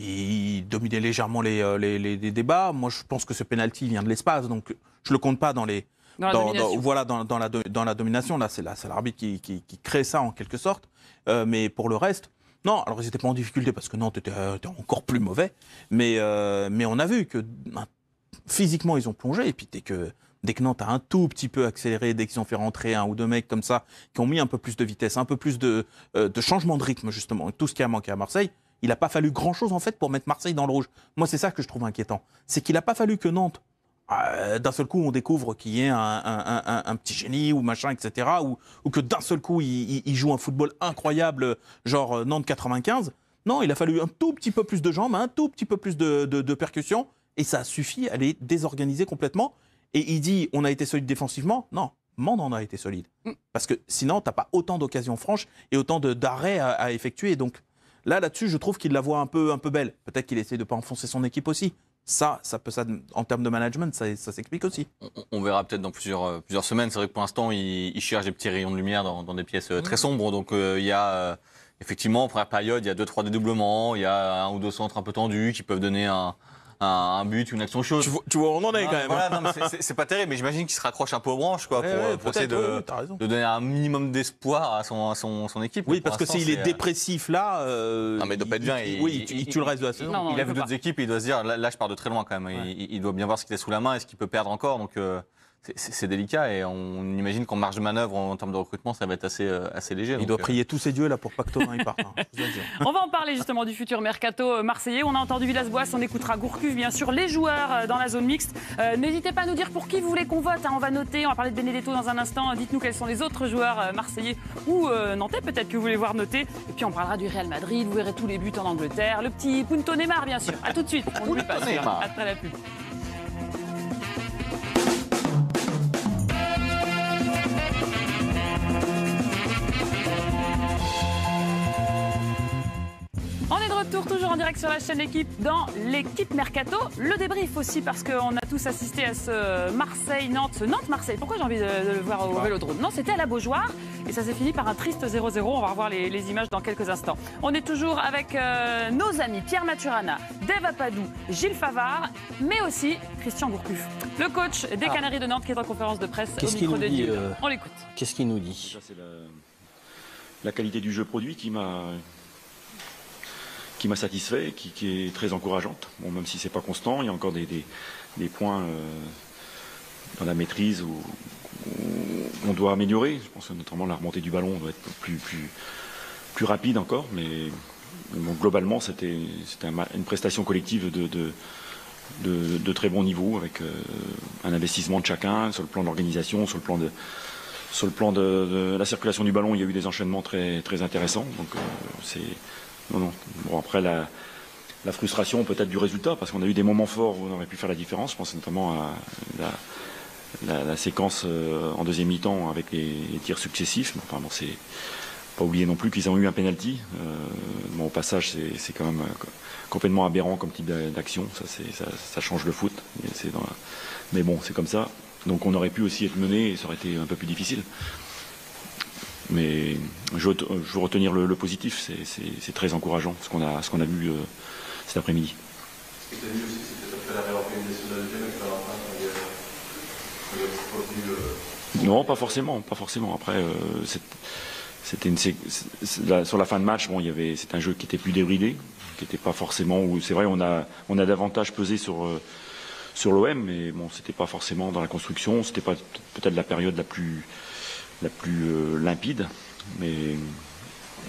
il dominait légèrement les débats. Moi, je pense que ce penalty vient de l'espace, donc je le compte pas dans la domination. Là, c'est l'arbitre qui crée ça en quelque sorte. Mais pour le reste, non. Alors, ils n'étaient pas en difficulté parce que Nantes était encore plus mauvais. Mais on a vu que physiquement, ils ont plongé. Et puis, dès que Nantes a un tout petit peu accéléré, dès qu'ils ont fait rentrer un ou deux mecs comme ça, qui ont mis un peu plus de vitesse, un peu plus de changement de rythme, justement, tout ce qui a manqué à Marseille, il n'a pas fallu grand-chose, en fait, pour mettre Marseille dans le rouge. Moi, c'est ça que je trouve inquiétant. C'est qu'il n'a pas fallu que Nantes, d'un seul coup, on découvre qu'il y ait un petit génie ou machin, etc. Ou que d'un seul coup, il joue un football incroyable, genre Nantes 95. Non, il a fallu un tout petit peu plus de jambes, un tout petit peu plus de percussion, et ça a suffi à les désorganiser complètement. Et il dit, on a été solide défensivement. Non, Mende en a été solide. Parce que sinon, tu n'as pas autant d'occasions franches et autant d'arrêts à effectuer. Donc là-dessus, je trouve qu'il la voit un peu belle. Peut-être qu'il essaie de ne pas enfoncer son équipe aussi. Ça, en termes de management, ça s'explique aussi. On verra peut-être dans plusieurs semaines. C'est vrai que pour l'instant, il cherche des petits rayons de lumière dans des pièces très sombres. Donc il y a effectivement, en première période, il y a 2-3 dédoublements, il y a un ou deux centres un peu tendus qui peuvent donner un un but, une action chaude. Tu vois où on en est quand même. Voilà, non, mais c'est pas terrible, mais j'imagine qu'il se raccroche un peu aux branches quoi, pour essayer de donner un minimum d'espoir à son équipe. Oui, parce que s'il est dépressif là, non, mais il doit pas être bien. Il tue le reste de la saison. Il a vu d'autres équipes et il doit se dire, là je pars de très loin quand même. Ouais. Il doit bien voir ce qu'il a sous la main et ce qu'il peut perdre encore. Donc c'est délicat et on imagine qu'en marge de manœuvre en termes de recrutement, ça va être assez léger. Il doit prier tous ses dieux là pour pas que Thauvin y parte. On va en parler justement du futur mercato marseillais. On a entendu Villas-Boas, on écoutera Gourcuff, bien sûr, les joueurs dans la zone mixte. N'hésitez pas à nous dire pour qui vous voulez qu'on vote. On va noter, on va parler de Benedetto dans un instant. Dites-nous quels sont les autres joueurs marseillais ou nantais peut-être que vous voulez voir noter. Et puis on parlera du Real Madrid, vous verrez tous les buts en Angleterre. Le petit Punto Neymar, bien sûr. A tout de suite. On n'oublie pas celui-là. Après la pub. On est de retour, toujours en direct sur la chaîne L'équipe, dans l'équipe Mercato. Le débrief aussi, parce qu'on a tous assisté à ce Marseille-Nantes, ce Nantes-Marseille. Pourquoi j'ai envie de le voir au Vélodrome? Non, c'était à la Beaujoire et ça s'est fini par un triste 0-0. On va revoir les images dans quelques instants. On est toujours avec nos amis Pierre Maturana, Dave Apadou, Gilles Favard, mais aussi Christian Gourcuff, le coach des Canaries de Nantes qui est en conférence de presse au micro de Gilles. On l'écoute. Qu'est-ce qu'il nous dit? C'est la qualité du jeu produit qui m'a satisfait, qui est très encourageante. Bon, même si c'est pas constant, il y a encore des points dans la maîtrise où on doit améliorer. Je pense que notamment la remontée du ballon doit être plus rapide encore, mais bon, globalement c'était une prestation collective de très bon niveau, avec un investissement de chacun sur le plan de l'organisation, sur le plan de la circulation du ballon. Il y a eu des enchaînements très, très intéressants. Donc Non. Bon, après, la frustration peut-être du résultat, parce qu'on a eu des moments forts où on aurait pu faire la différence. Je pense notamment à la séquence en deuxième mi-temps avec les tirs successifs. Enfin, bon, c'est pas oublier non plus qu'ils ont eu un penalty. Bon, au passage, c'est quand même complètement aberrant comme type d'action. Ça change le foot. Mais bon, c'est comme ça. Donc on aurait pu aussi être mené et ça aurait été un peu plus difficile. Mais je veux retenir le positif, c'est très encourageant ce qu'on a vu cet après-midi. Ce que tu as vu aussi, c'est peut-être la réorganisation de la deuxième avec la fin. Non, pas forcément. Après, sur la fin de match, bon, c'est un jeu qui était plus débridé, qui n'était pas forcément. C'est vrai, on a davantage pesé sur l'OM, mais bon, c'était pas forcément dans la construction, c'était pas peut-être la période la plus limpide, mais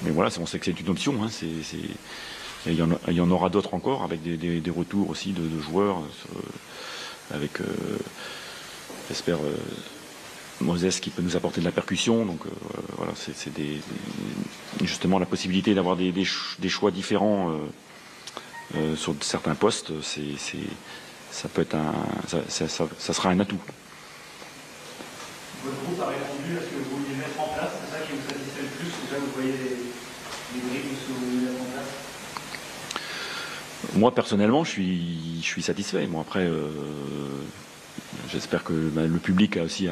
voilà, on sait que c'est une option. Hein, il y en aura d'autres encore, avec des retours aussi de joueurs, avec j'espère Moses qui peut nous apporter de la percussion. Donc voilà, c'est justement la possibilité d'avoir des choix différents sur certains postes. Ça peut être ça sera un atout. Votre groupe a répondu à ce que vous vouliez mettre en place, c'est ça qui vous satisfait le plus? Déjà, vous voyez les briques de ce que vous voulez mettre en place? Moi, personnellement, je suis satisfait. Bon, après, j'espère que le public a aussi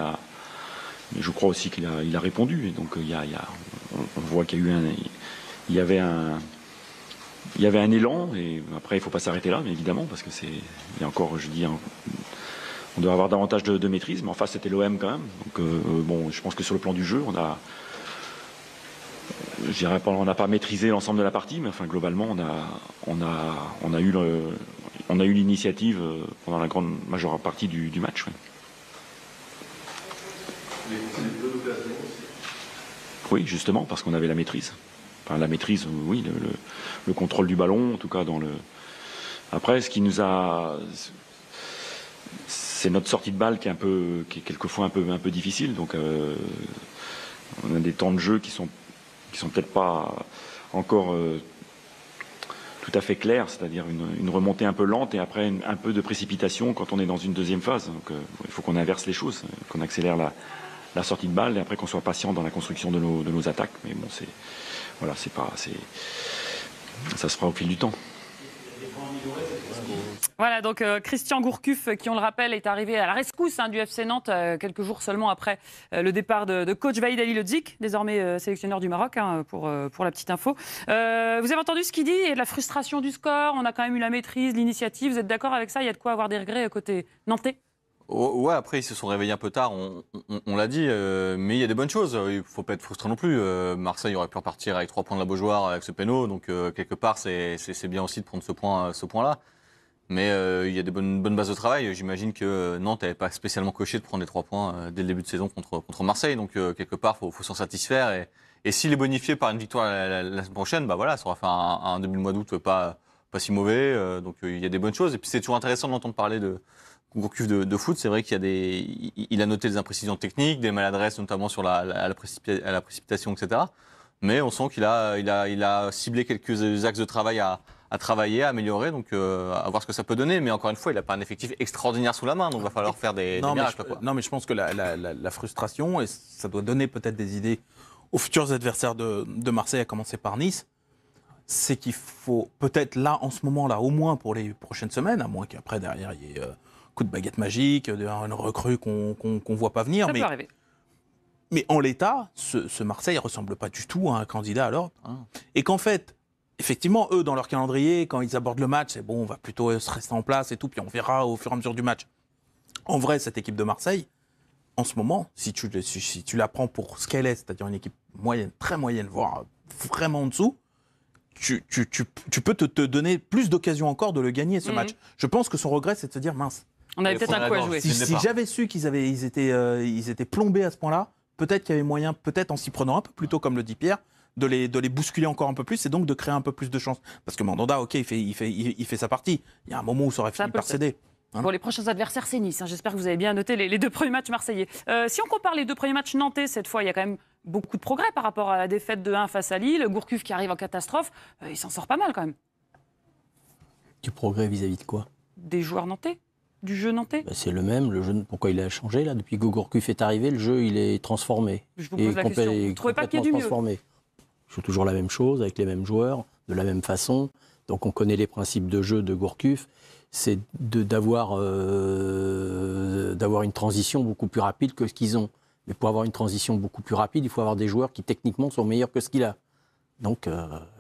je crois aussi qu'il a répondu. Et donc, on voit qu'il y avait un élan. Et après, il ne faut pas s'arrêter là, mais évidemment, parce que il y a encore, je dis, on doit avoir davantage de maîtrise, mais en face c'était l'OM quand même. Donc bon, je pense que sur le plan du jeu, on n'a pas maîtrisé l'ensemble de la partie, mais enfin globalement on a eu l'initiative pendant la grande majeure partie du match. Ouais. Oui, justement, parce qu'on avait la maîtrise. Enfin, la maîtrise, oui, le contrôle du ballon, en tout cas dans le. Après, ce qui nous a. C'est notre sortie de balle qui est quelquefois un peu difficile. Donc on a des temps de jeu qui sont peut-être pas encore tout à fait clairs, c'est-à-dire une remontée un peu lente et après un peu de précipitation quand on est dans une deuxième phase. Donc il faut qu'on inverse les choses, qu'on accélère la sortie de balle et après qu'on soit patient dans la construction de nos attaques. Mais bon, ça se fera au fil du temps. Voilà, donc Christian Gourcuff, qui on le rappelle, est arrivé à la rescousse du FC Nantes quelques jours seulement après le départ de coach Vahid Halilhodžić, désormais sélectionneur du Maroc, pour la petite info. Vous avez entendu ce qu'il dit, et la frustration du score, on a quand même eu la maîtrise, l'initiative, vous êtes d'accord avec ça? Il y a de quoi avoir des regrets côté nantais? Ouais, après, ils se sont réveillés un peu tard, on l'a dit, mais il y a des bonnes choses. Il ne faut pas être frustré non plus. Marseille aurait pu repartir avec 3 points de la Beaujoire avec ce péno, donc quelque part, c'est bien aussi de prendre ce point-là. Mais il y a des bonnes bases de travail. J'imagine que Nantes n'avait pas spécialement coché de prendre les 3 points dès le début de saison contre Marseille, donc quelque part, il faut s'en satisfaire. Et s'il est bonifié par une victoire la semaine prochaine, bah voilà, ça aura fait un début de mois d'août pas si mauvais. Donc il y a des bonnes choses. Et puis c'est toujours intéressant d'entendre parler de Gourcuff de foot. C'est vrai il a noté des imprécisions techniques, des maladresses notamment sur la précipitation, etc. Mais on sent qu'il a ciblé quelques axes de travail à travailler, à améliorer, donc à voir ce que ça peut donner. Mais encore une fois, il n'a pas un effectif extraordinaire sous la main, donc il va falloir faire des miracles. Non, mais je pense que la frustration, et ça doit donner peut-être des idées aux futurs adversaires de Marseille, à commencer par Nice, c'est qu'il faut peut-être là, en ce moment-là, au moins pour les prochaines semaines, à moins qu'après, derrière, il y ait coup de baguette magique, une recrue qu'on ne voit pas venir. Ça peut arriver. Mais en l'état, ce Marseille ne ressemble pas du tout à un candidat à l'Europe. Et qu'en fait, effectivement, eux, dans leur calendrier, quand ils abordent le match, c'est bon, on va plutôt se rester en place et tout, puis on verra au fur et à mesure du match. En vrai, cette équipe de Marseille, en ce moment, si tu la prends pour ce qu'elle est, c'est-à-dire une équipe moyenne, très moyenne, voire vraiment en dessous, tu peux te donner plus d'occasions encore de le gagner, ce match. Je pense que son regret, c'est de se dire, mince, on avait peut-être un coup à jouer. Si j'avais su qu'ils étaient plombés à ce point-là, peut-être qu'il y avait moyen, peut-être en s'y prenant un peu plus tôt, comme le dit Pierre, de les bousculer encore un peu plus et donc de créer un peu plus de chance. Parce que Mandanda, ok, il fait sa partie. Il y a un moment où ça aurait fini par céder. Bon, les prochains adversaires, c'est Nice. J'espère que vous avez bien noté les 2 premiers matchs marseillais. Si on compare les 2 premiers matchs nantais, cette fois, il y a quand même beaucoup de progrès par rapport à la défaite de 1 face à Lille. Gourcuff qui arrive en catastrophe, il s'en sort pas mal quand même. Du progrès vis-à-vis de quoi? Des joueurs nantais? Du jeu nantais? C'est le même. Le jeu, pourquoi il a changé là? Depuis que Gourcuff est arrivé, le jeu il est transformé. Je vous pose la question. Vous ne trouvez pas qu'il y ait du mieux? Je joue toujours la même chose avec les mêmes joueurs, de la même façon. Donc on connaît les principes de jeu de Gourcuff. C'est d'avoir une transition beaucoup plus rapide que ce qu'ils ont. Mais pour avoir une transition beaucoup plus rapide, il faut avoir des joueurs qui techniquement sont meilleurs que ce qu'il a. Donc,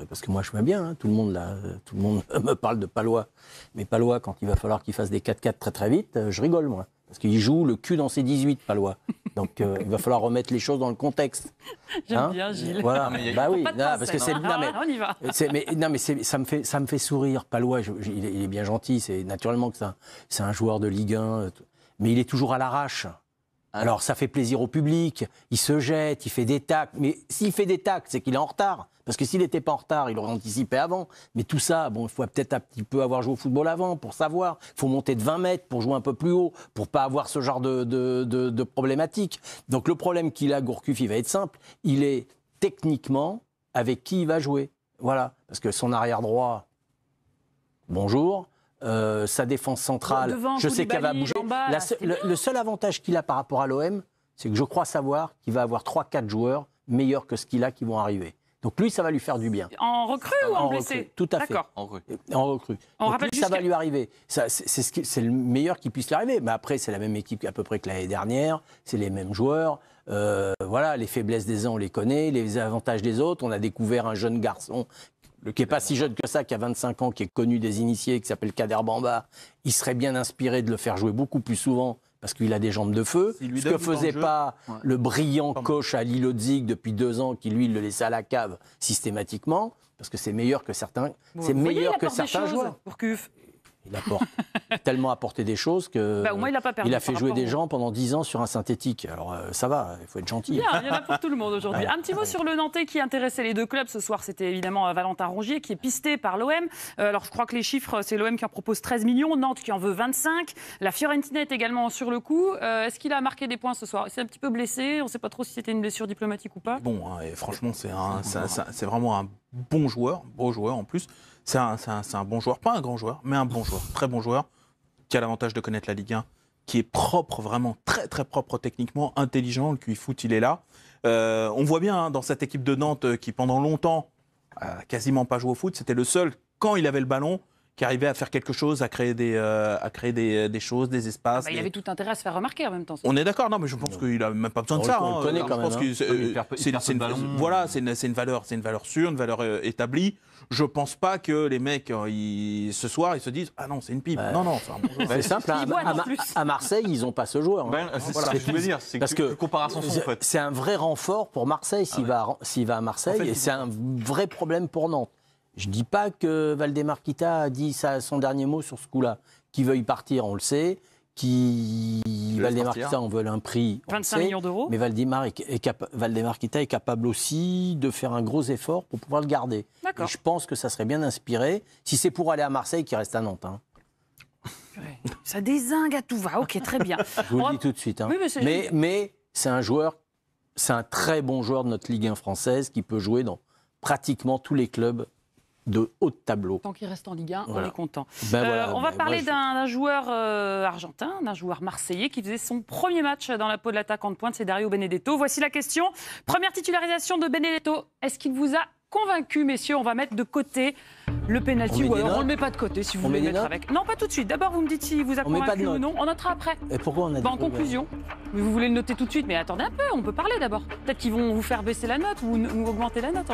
parce que moi je vois bien, tout le monde me parle de Palois. Mais Palois, quand il va falloir qu'il fasse des 4-4 très très vite, je rigole moi. Parce qu'il joue le cul dans ses 18, Palois. Donc il va falloir remettre les choses dans le contexte. J'aime bien Gilles. Voilà. Bah oui, parce que on y va. Ça me fait sourire. Palois, il est bien gentil. C'est naturellement que c'est un joueur de Ligue 1, mais il est toujours à l'arrache. Alors ça fait plaisir au public. Il se jette, il fait des tacles. Mais s'il fait des tacles, c'est qu'il est en retard. Parce que s'il n'était pas en retard, il aurait anticipé avant. Mais tout ça, bon, il faut peut-être un petit peu avoir joué au football avant pour savoir. Il faut monter de 20 mètres pour jouer un peu plus haut, pour pas avoir ce genre de problématique. Donc le problème qu'il a, Gourcuff, il va être simple. Il est techniquement avec qui il va jouer. Voilà. Parce que son arrière droit, bonjour. Sa défense centrale, devant, je sais qu'elle va bouger. Le seul avantage qu'il a par rapport à l'OM, c'est que je crois savoir qu'il va avoir 3-4 joueurs meilleurs que ce qu'il a qui vont arriver. Donc lui, ça va lui faire du bien. En recrue ou en blessé? Recrue, tout à fait. En recrue. Donc lui, ça va lui arriver. C'est le meilleur qui puisse lui arriver. Mais après, c'est la même équipe à peu près que l'année dernière. C'est les mêmes joueurs. Voilà, les faiblesses des uns, on les connaît. Les avantages des autres. On a découvert un jeune garçon qui n'est pas si jeune que ça, qui a 25 ans, qui est connu des initiés, qui s'appelle Kader Bamba. Il serait bien inspiré de le faire jouer beaucoup plus souvent parce qu'il a des jambes de feu. Ce que faisait pas le brillant coach à Halilhodžić depuis 2 ans, qui lui, il le laissait à la cave systématiquement, parce que c'est meilleur que certains, joueurs. Il apporte tellement apporté des choses que au moins, il a fait jouer des gens pendant 10 ans sur un synthétique. Alors ça va, il faut être gentil. Bien, il y en a pour tout le monde aujourd'hui. Un petit mot sur le Nantais qui intéressait les 2 clubs ce soir, c'était évidemment Valentin Rongier qui est pisté par l'OM. Alors je crois que les chiffres, c'est l'OM qui en propose 13 millions, Nantes qui en veut 25. La Fiorentina est également sur le coup. Est-ce qu'il a marqué des points ce soir? Il s'est un petit peu blessé, on ne sait pas trop si c'était une blessure diplomatique ou pas. Bon, et franchement, c'est vraiment un bon joueur en plus. C'est un bon joueur, pas un grand joueur, mais un bon joueur, très bon joueur, qui a l'avantage de connaître la Ligue 1, qui est propre, vraiment très très propre techniquement, intelligent, le QI foot, il est là. On voit bien dans cette équipe de Nantes qui pendant longtemps a quasiment pas joué au foot, c'était le seul, quand il avait le ballon, qui arrivait à faire quelque chose, à créer des choses, des espaces. Il avait tout intérêt à se faire remarquer en même temps. On est d'accord, non, mais je pense qu'il n'a même pas besoin de ça. On le connaît quand même. C'est une valeur sûre, une valeur établie. Je pense pas que les mecs, ce soir, ils se disent ah non, c'est une pipe. Non, c'est un bon joueur. C'est simple. À Marseille, ils n'ont pas ce joueur. C'est ce que je voulais dire. C'est que comparaison sont faites. C'est un vrai renfort pour Marseille s'il va à Marseille, et c'est un vrai problème pour Nantes. Je dis pas que Valdemar-Kita a dit son dernier mot sur ce coup-là. Qu'il veuille partir, on le sait. Valdemar-Kita en veut un prix, 25 millions d'euros. Mais Valdemar-Kita est capable aussi de faire un gros effort pour pouvoir le garder. Et je pense que ça serait bien inspiré, si c'est pour aller à Marseille, qu'il reste à Nantes. Hein. Ça dézingue à tout va. Ok, très bien. Je vous le dis tout de suite. Hein. Oui, mais c'est un joueur, c'est un très bon joueur de notre Ligue 1 française qui peut jouer dans pratiquement tous les clubs de haut de tableau. Tant qu'il reste en Ligue 1, on est content. On va parler d'un joueur argentin, d'un joueur marseillais qui faisait son premier match dans la peau de l'attaquant de pointe, c'est Dario Benedetto. Voici la question. Première titularisation de Benedetto. Est-ce qu'il vous a convaincu, messieurs? On va mettre de côté le pénalty, ou alors on ne le met pas de côté si vous voulez le mettre avec. Non, pas tout de suite. D'abord, vous me dites si vous a convaincu ou non. On notera après. Et pourquoi on a dit en conclusion. Mais vous voulez le noter tout de suite, mais attendez un peu, on peut parler d'abord. Peut-être qu'ils vont vous faire baisser la note ou augmenter la note.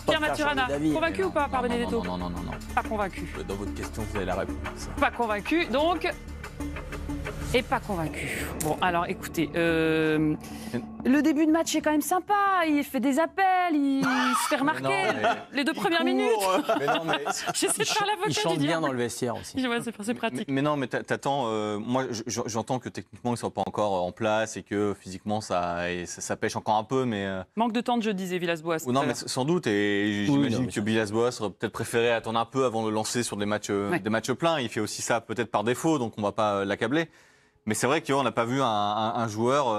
Pierre Maturana, convaincu ou pas par Benedetto? Non. Pas convaincu. Dans votre question, vous avez la réponse. Pas convaincu, donc. Et pas convaincu. Bon, alors écoutez, le début de match est quand même sympa. Il fait des appels, il se fait remarquer. Les 2 premières minutes. J'essaie de faire l'avocat du diable. Il chante bien dans le vestiaire aussi. Ouais, c'est pratique. Mais non, mais t'attends. Moi, j'entends que techniquement, ils ne sont pas encore en place et que physiquement, ça pêche encore un peu. Mais manque de temps de jeu, disait Villas-Boas. Non, mais sans doute. Et j'imagine que Villas-Boas aurait peut-être préféré attendre un peu avant de le lancer sur des matchs pleins. Il fait aussi ça peut-être par défaut, donc on ne va pas l'accabler. Mais c'est vrai qu'on n'a pas vu un joueur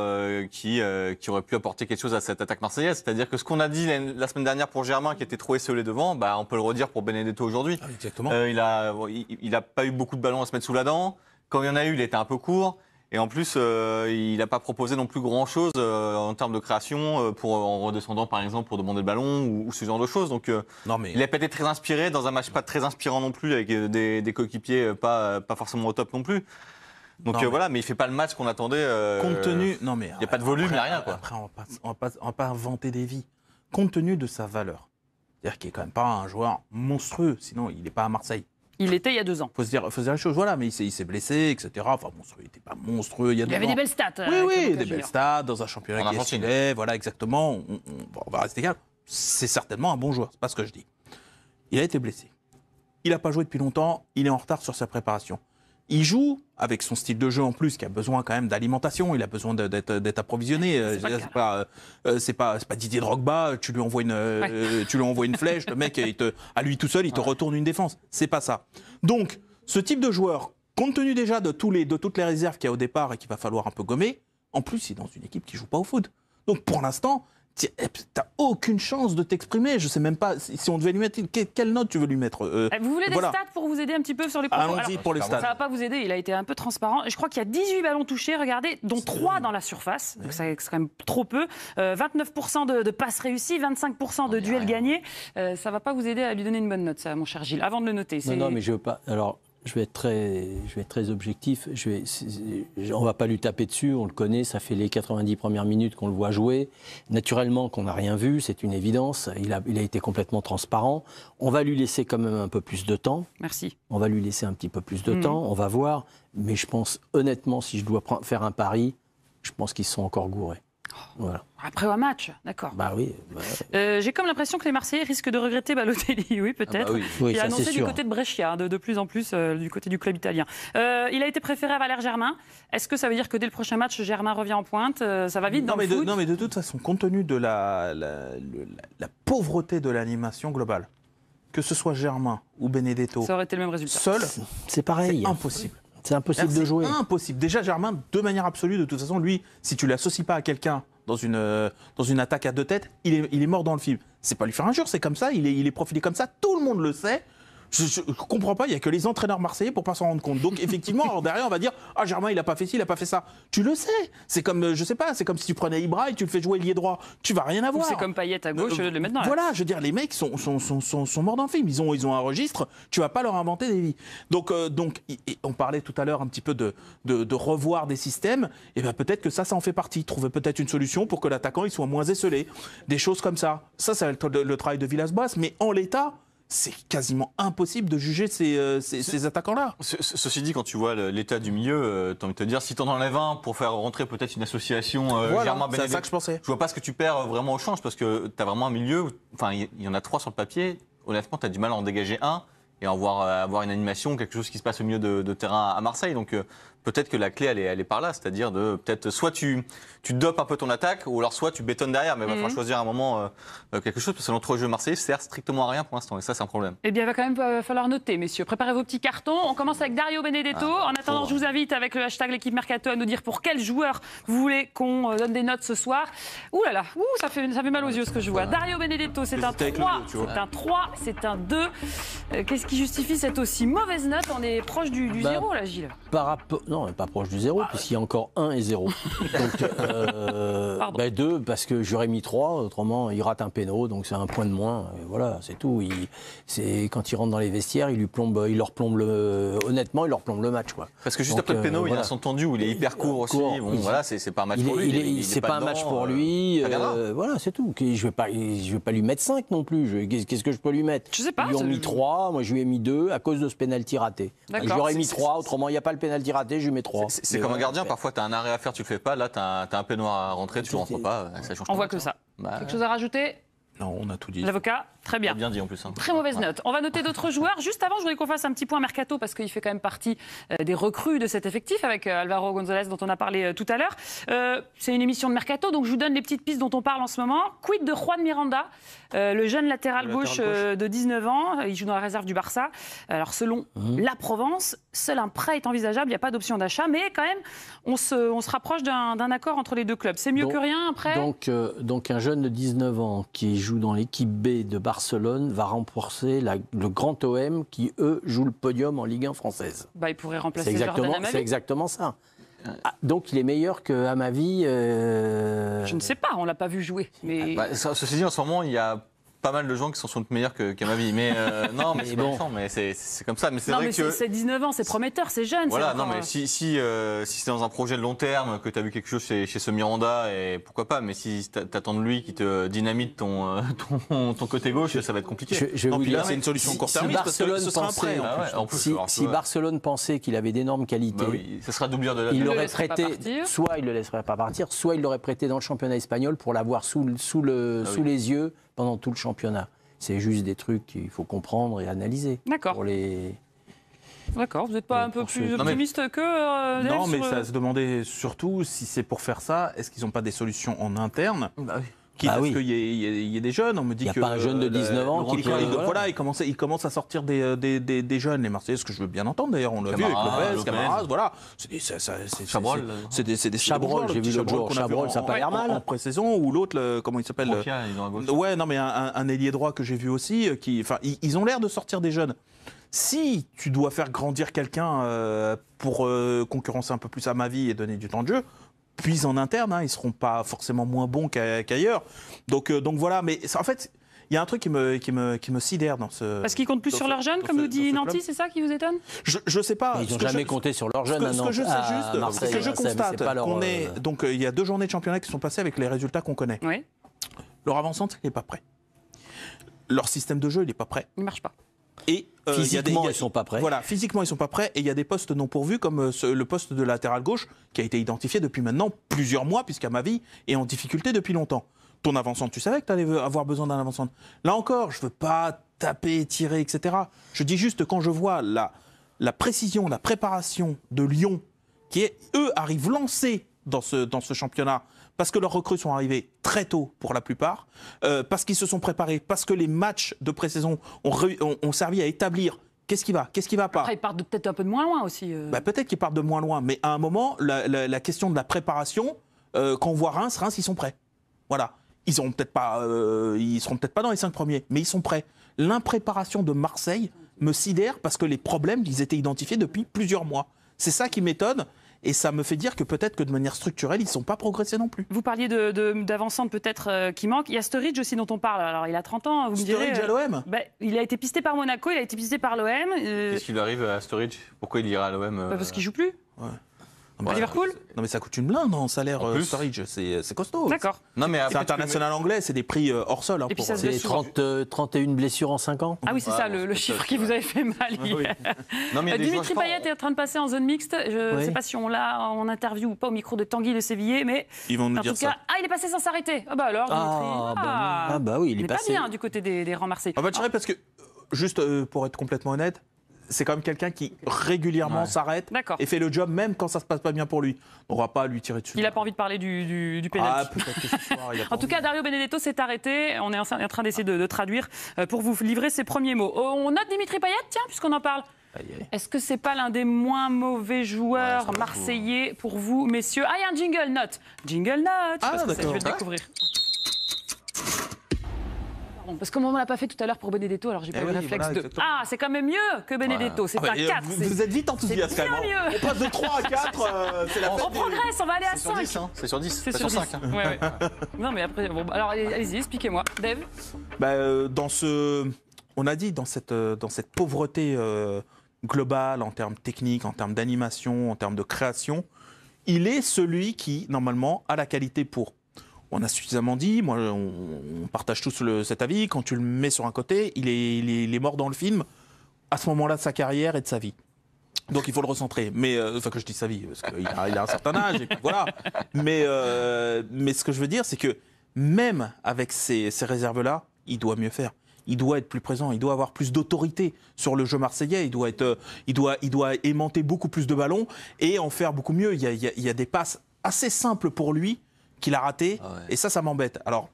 qui aurait pu apporter quelque chose à cette attaque marseillaise. C'est-à-dire que ce qu'on a dit la semaine dernière pour Germain, qui était trop esselé devant, on peut le redire pour Benedetto aujourd'hui. Exactement. Il n'a pas eu beaucoup de ballons à se mettre sous la dent. Quand il y en a eu, il était un peu court. Et en plus, il n'a pas proposé non plus grand-chose en termes de création, en redescendant par exemple pour demander le ballon ou ce genre de choses. Donc il n'a pas été très inspiré, dans un match pas très inspirant non plus, avec des coéquipiers pas forcément au top non plus. Donc voilà, mais il fait pas le match qu'on attendait. Compte tenu, il n'y a pas de volume, il n'y a rien. Après, on va pas inventer des vies. Compte tenu de sa valeur, c'est-à-dire qu'il est quand même pas un joueur monstrueux, sinon il n'est pas à Marseille. Il était il y a 2 ans. Faut se dire la chose, voilà, mais il s'est blessé, etc. Enfin, monstrueux, il n'était pas monstrueux il y a 2 ans. Il avait des belles stats. Oui, des belles stats dans un championnat qui est stylé, voilà, exactement. On va rester calme. C'est certainement un bon joueur, c'est pas ce que je dis. Il a été blessé. Il n'a pas joué depuis longtemps. Il est en retard sur sa préparation. Il joue avec son style de jeu en plus, qui a besoin quand même d'alimentation. Il a besoin d'être approvisionné. C'est pas Didier Drogba. Tu lui envoies une flèche, le mec, à lui tout seul, il te retourne une défense. C'est pas ça. Donc, ce type de joueur, compte tenu déjà de toutes les réserves qu'il y a au départ et qu'il va falloir un peu gommer, en plus, il est dans une équipe qui joue pas au foot. Donc, pour l'instant, t'as aucune chance de t'exprimer. Je sais même pas si on devait lui mettre quelle note tu veux lui mettre. Vous voulez des stats pour vous aider un petit peu sur les propos? Allons-y pour les stats. Ça va pas vous aider. Il a été un peu transparent. Je crois qu'il y a 18 ballons touchés, regardez, dont 3 dans la surface. Donc c'est quand même trop peu. 29% de passes réussies, 25% de duels gagnés. Ça va pas vous aider à lui donner une bonne note, ça, mon cher Gilles. Avant de le noter. Non, mais je veux pas. Alors. Je vais être très objectif. On ne va pas lui taper dessus, on le connaît, ça fait les 90 premières minutes qu'on le voit jouer. Naturellement qu'on n'a rien vu, c'est une évidence. Il a été complètement transparent. On va lui laisser quand même un peu plus de temps. Merci. On va lui laisser un petit peu plus de temps, on va voir. Mais je pense honnêtement, si je dois faire un pari, je pense qu'ils sont encore gourés. Voilà. Après un match, d'accord. Bah oui. J'ai comme l'impression que les Marseillais risquent de regretter Balotelli, oui peut-être. Oui, il a annoncé du côté de Brescia, de plus en plus du côté du club italien. Il a été préféré à Valère Germain. Est-ce que ça veut dire que dès le prochain match, Germain revient en pointe? Ça va vite dans le foot? Non, mais de toute façon, compte tenu de la pauvreté de l'animation globale, que ce soit Germain ou Benedetto, ça aurait été le même résultat. Seul, c'est pareil. C'est impossible. C'est impossible de jouer. C'est impossible. Déjà, Germain, de manière absolue, de toute façon, lui, si tu ne l'associes pas à quelqu'un dans une attaque à 2 têtes, il est mort dans le film. C'est pas lui faire injure, c'est comme ça, il est profilé comme ça, tout le monde le sait. Je comprends pas, il y a que les entraîneurs marseillais pour pas s'en rendre compte. Donc effectivement, alors derrière on va dire ah Germain il a pas fait ci, il a pas fait ça. Tu le sais. C'est comme je sais pas, c'est comme si tu prenais Ibra et tu le fais jouer ailier droit. Tu vas rien avoir. C'est comme Payet à gauche, le mettre dans voilà, je veux dire les mecs sont morts dans le film. Ils ont un registre. Tu vas pas leur inventer des vies. Donc on parlait tout à l'heure un petit peu de revoir des systèmes. Et ben peut-être que ça en fait partie. Trouver peut-être une solution pour que l'attaquant il soit moins esselé. Des choses comme ça. Ça va être le travail de Villas-Boas. Mais en l'état, c'est quasiment impossible de juger ces attaquants-là. Ceci dit, quand tu vois l'état du milieu, t'as envie de te dire, si t'en enlèves un pour faire rentrer peut-être une association Germain c'est ça que je pensais. Je vois pas ce que tu perds vraiment au change, parce que t'as vraiment un milieu, enfin il y en a 3 sur le papier, honnêtement t'as du mal à en dégager un et à avoir une animation, quelque chose qui se passe au milieu de terrain à Marseille. Donc peut-être que la clé elle est par là, c'est-à-dire de peut-être soit tu dopes un peu ton attaque, ou alors soit tu bétonnes derrière, mais il va falloir choisir à un moment quelque chose, parce que l'entrejeu marseillais sert strictement à rien pour l'instant, et ça c'est un problème. Eh bien, il va quand même falloir noter, messieurs. Préparez vos petits cartons. On commence avec Dario Benedetto. En attendant, je vous invite avec le hashtag l'équipe Mercato à nous dire pour quel joueur vous voulez qu'on donne des notes ce soir. Ouh là là, ça fait mal aux yeux ce que je vois. Dario Benedetto, c'est un 3, c'est un 3, c'est un 2. Qu'est-ce qui justifie cette aussi mauvaise note? On est proche du 0 là, Gilles. Non, pas proche du 0, puisqu'il y a encore 1 et 0. Donc, 2, parce que j'aurais mis 3, autrement il rate un péno, donc c'est un point de moins. Et voilà, c'est tout. Quand il rentre dans les vestiaires, honnêtement, il leur plombe le match, quoi. Parce que juste après le péno, il y a son tendu où il est hyper court aussi. Bon, voilà, c'est pas un match pour lui. C'est pas un match pour lui. Voilà, c'est tout. Je vais pas lui mettre 5 non plus. Qu'est-ce que je peux lui mettre? Je sais pas. Ils lui ont mis 3, moi je lui ai mis 2 à cause de ce pénalty raté. Je lui aurais mis 3, autrement il n'y a pas le pénalty raté, je lui mets 3. C'est comme un gardien, parfois tu as un arrêt à faire, tu le fais pas, là tu as un péno à rentrer, tu ne rentres pas, ça change. On voit que ça. Quelque chose à rajouter? Non, on a tout dit. L'avocat, très bien. Bien dit en plus. Hein. Très mauvaise note. On va noter d'autres joueurs. Juste avant, je voudrais qu'on fasse un petit point mercato parce qu'il fait quand même partie des recrues de cet effectif avec Alvaro González dont on a parlé tout à l'heure. C'est une émission de mercato, donc je vous donne les petites pistes dont on parle en ce moment. Quid de Juan Miranda, le jeune latéral gauche de 19 ans. Il joue dans la réserve du Barça. Alors selon la Provence, seul un prêt est envisageable. Il n'y a pas d'option d'achat, mais quand même, on se rapproche d'un accord entre les deux clubs. C'est mieux que rien, un prêt. Donc un jeune de 19 ans qui joue dans l'équipe B de Barcelone va remporter le grand OM qui, eux, joue le podium en Ligue 1 française. Il pourrait remplacer Jordan Amavi. C'est exactement ça. Donc il est meilleur que Amavi. Je ne sais pas, on l'a pas vu jouer. Mais... ceci dit, en ce moment, il y a pas mal de gens qui sont sans doute meilleurs qu'Amavi. Mais non, mais c'est bon. C'est comme ça. Mais c'est vrai que c'est 19 ans, c'est prometteur, c'est jeune. Voilà, non, mais si c'est dans un projet de long terme, que tu as vu quelque chose chez ce Miranda, et pourquoi pas, mais si t'attends de lui qui te dynamite ton côté gauche, ça va être compliqué. Là, c'est une solution court-termiste parce que ce sera un prêt. Si Barcelone pensait qu'il avait d'énormes qualités, ça sera doublure de la il l'aurait prêté, soit il ne le laisserait pas partir, soit il l'aurait prêté dans le championnat espagnol pour l'avoir sous les yeux pendant tout le championnat. C'est juste des trucs qu'il faut comprendre et analyser. D'accord. D'accord, vous n'êtes pas un peu plus optimiste que Non, mais ça se demandait surtout si c'est pour faire ça, est-ce qu'ils n'ont pas des solutions en interne parce qu'il y a des jeunes, on me dit que... Il n'y a pas un jeune de 19 ans qui peut... il commence à sortir des jeunes, les Marseillais, ce que je veux bien entendre d'ailleurs, on l'a vu avec Lopez, Camaras, voilà. Chabrol. Chabrol, j'ai vu l'autre jour, Chabrol, ça n'a pas l'air mal. En pré-saison, ou l'autre, comment il s'appelle? Ouais, non mais un ailier droit que j'ai vu aussi, ils ont l'air de sortir des jeunes. Si tu dois faire grandir quelqu'un pour concurrencer un peu plus Amavi et donner du temps de jeu, puis en interne, ils ne seront pas forcément moins bons qu'ailleurs. Donc voilà, mais en fait, il y a un truc qui me sidère dans ce... Parce qu'ils comptent plus sur leurs jeunes, comme nous dit Nanty, c'est ça qui vous étonne? Je ne sais pas. Ils n'ont jamais compté sur leurs jeunes. Ce que je sais juste, ce que je constate, donc il y a 2 journées de championnat qui sont passées avec les résultats qu'on connaît. Oui. Leur avant-centre, il n'est pas prêt. Leur système de jeu, il n'est pas prêt. Il ne marche pas. Et physiquement, ils ne sont pas prêts. Voilà, physiquement, ils ne sont pas prêts. Et il y a des postes non pourvus, comme le poste de latéral gauche, qui a été identifié depuis maintenant plusieurs mois, puisqu'Amavi est en difficulté depuis longtemps. Ton avant-centre, tu savais que tu allais avoir besoin d'un avant-centre. Là encore, je ne veux pas taper, tirer, etc. Je dis juste, quand je vois la précision, la préparation de Lyon, qui, eux, arrivent lancés dans ce championnat, parce que leurs recrues sont arrivées très tôt pour la plupart, parce qu'ils se sont préparés, parce que les matchs de pré-saison ont servi à établir qu'est-ce qui va pas. Après, ils partent peut-être un peu de moins loin aussi. Peut-être qu'ils partent de moins loin, mais à un moment, la question de la préparation, quand on voit Reims, ils sont prêts. Voilà. Ils seront peut-être pas dans les 5 premiers, mais ils sont prêts. L'impréparation de Marseille me sidère parce que les problèmes, ils étaient identifiés depuis plusieurs mois. C'est ça qui m'étonne. Et ça me fait dire que peut-être que de manière structurelle, ils ne sont pas progressés non plus. Vous parliez d'avancante peut-être qui manque. Il y a Sturridge aussi dont on parle. Alors il a 30 ans, vous me direz. Sturridge à l'OM il a été pisté par Monaco, il a été pisté par l'OM. Qu'est-ce qui lui arrive à Sturridge? Pourquoi il ira à l'OM Parce qu'il joue plus. Ouais. À Liverpool? Non mais ça coûte une blinde en salaire, Sturridge, c'est costaud. D'accord. Non mais c'est international anglais, c'est des prix hors sol. Et puis ça se C'est 31 blessures en 5 ans. Ah oui, c'est ça, le chiffre qui vous avait fait mal hier. Non, mais Dimitri Payet est en train de passer en zone mixte. Je ne sais pas si on l'a en interview ou pas au micro de Tanguy Le Sévillier, mais ils vont nous en dire tout cas, ça. il est passé sans s'arrêter. Ah bah alors, Dimitri. Oui, il est pas passé. bien du côté des rangs marseillais. On va tirer parce que, juste pour être complètement honnête, c'est quand même quelqu'un qui régulièrement s'arrête et fait le job même quand ça se passe pas bien pour lui. On va pas lui tirer dessus. Il n'a pas envie de parler du penalty. Peut-être que ce soir, il a pas en tout cas, Dario Benedetto s'est arrêté. On est en train d'essayer de traduire pour vous livrer ses premiers mots. On note Dimitri Payet, tiens, puisqu'on en parle. Est-ce que c'est pas l'un des moins mauvais joueurs marseillais pour vous, messieurs? Ah, il y a un jingle note. Jingle note. Ah, d'accord. Je vais le découvrir. Parce que on ne l'a pas fait tout à l'heure pour Benedetto, alors j'ai pas eu le réflexe de. Ah, c'est quand même mieux que Benedetto, c'est un 4. Vous êtes vite enthousiaste quand même. Mieux. On passe de 3 à 4, c'est la fête. On progresse, on va aller à 5. C'est sur 10, c'est sur 5. Ouais. Non, mais après, bon, alors allez-y, expliquez-moi. Dave? On a dit, dans cette pauvreté globale en termes techniques, en termes d'animation, en termes de création, il est celui qui, normalement, a la qualité pour. On a suffisamment dit, moi, on partage tous cet avis, quand tu le mets sur un côté, il est mort dans le film, à ce moment-là de sa carrière et de sa vie. Donc il faut le recentrer. Mais, enfin, que je dis sa vie, parce qu'il a un certain âge, et puis voilà. Mais ce que je veux dire, c'est que même avec ces réserves-là, il doit mieux faire. Il doit être plus présent, il doit avoir plus d'autorité sur le jeu marseillais, il doit aimanter beaucoup plus de ballons et en faire beaucoup mieux. Il y a des passes assez simples pour lui, qu'il a raté, et ça m'embête. Alors,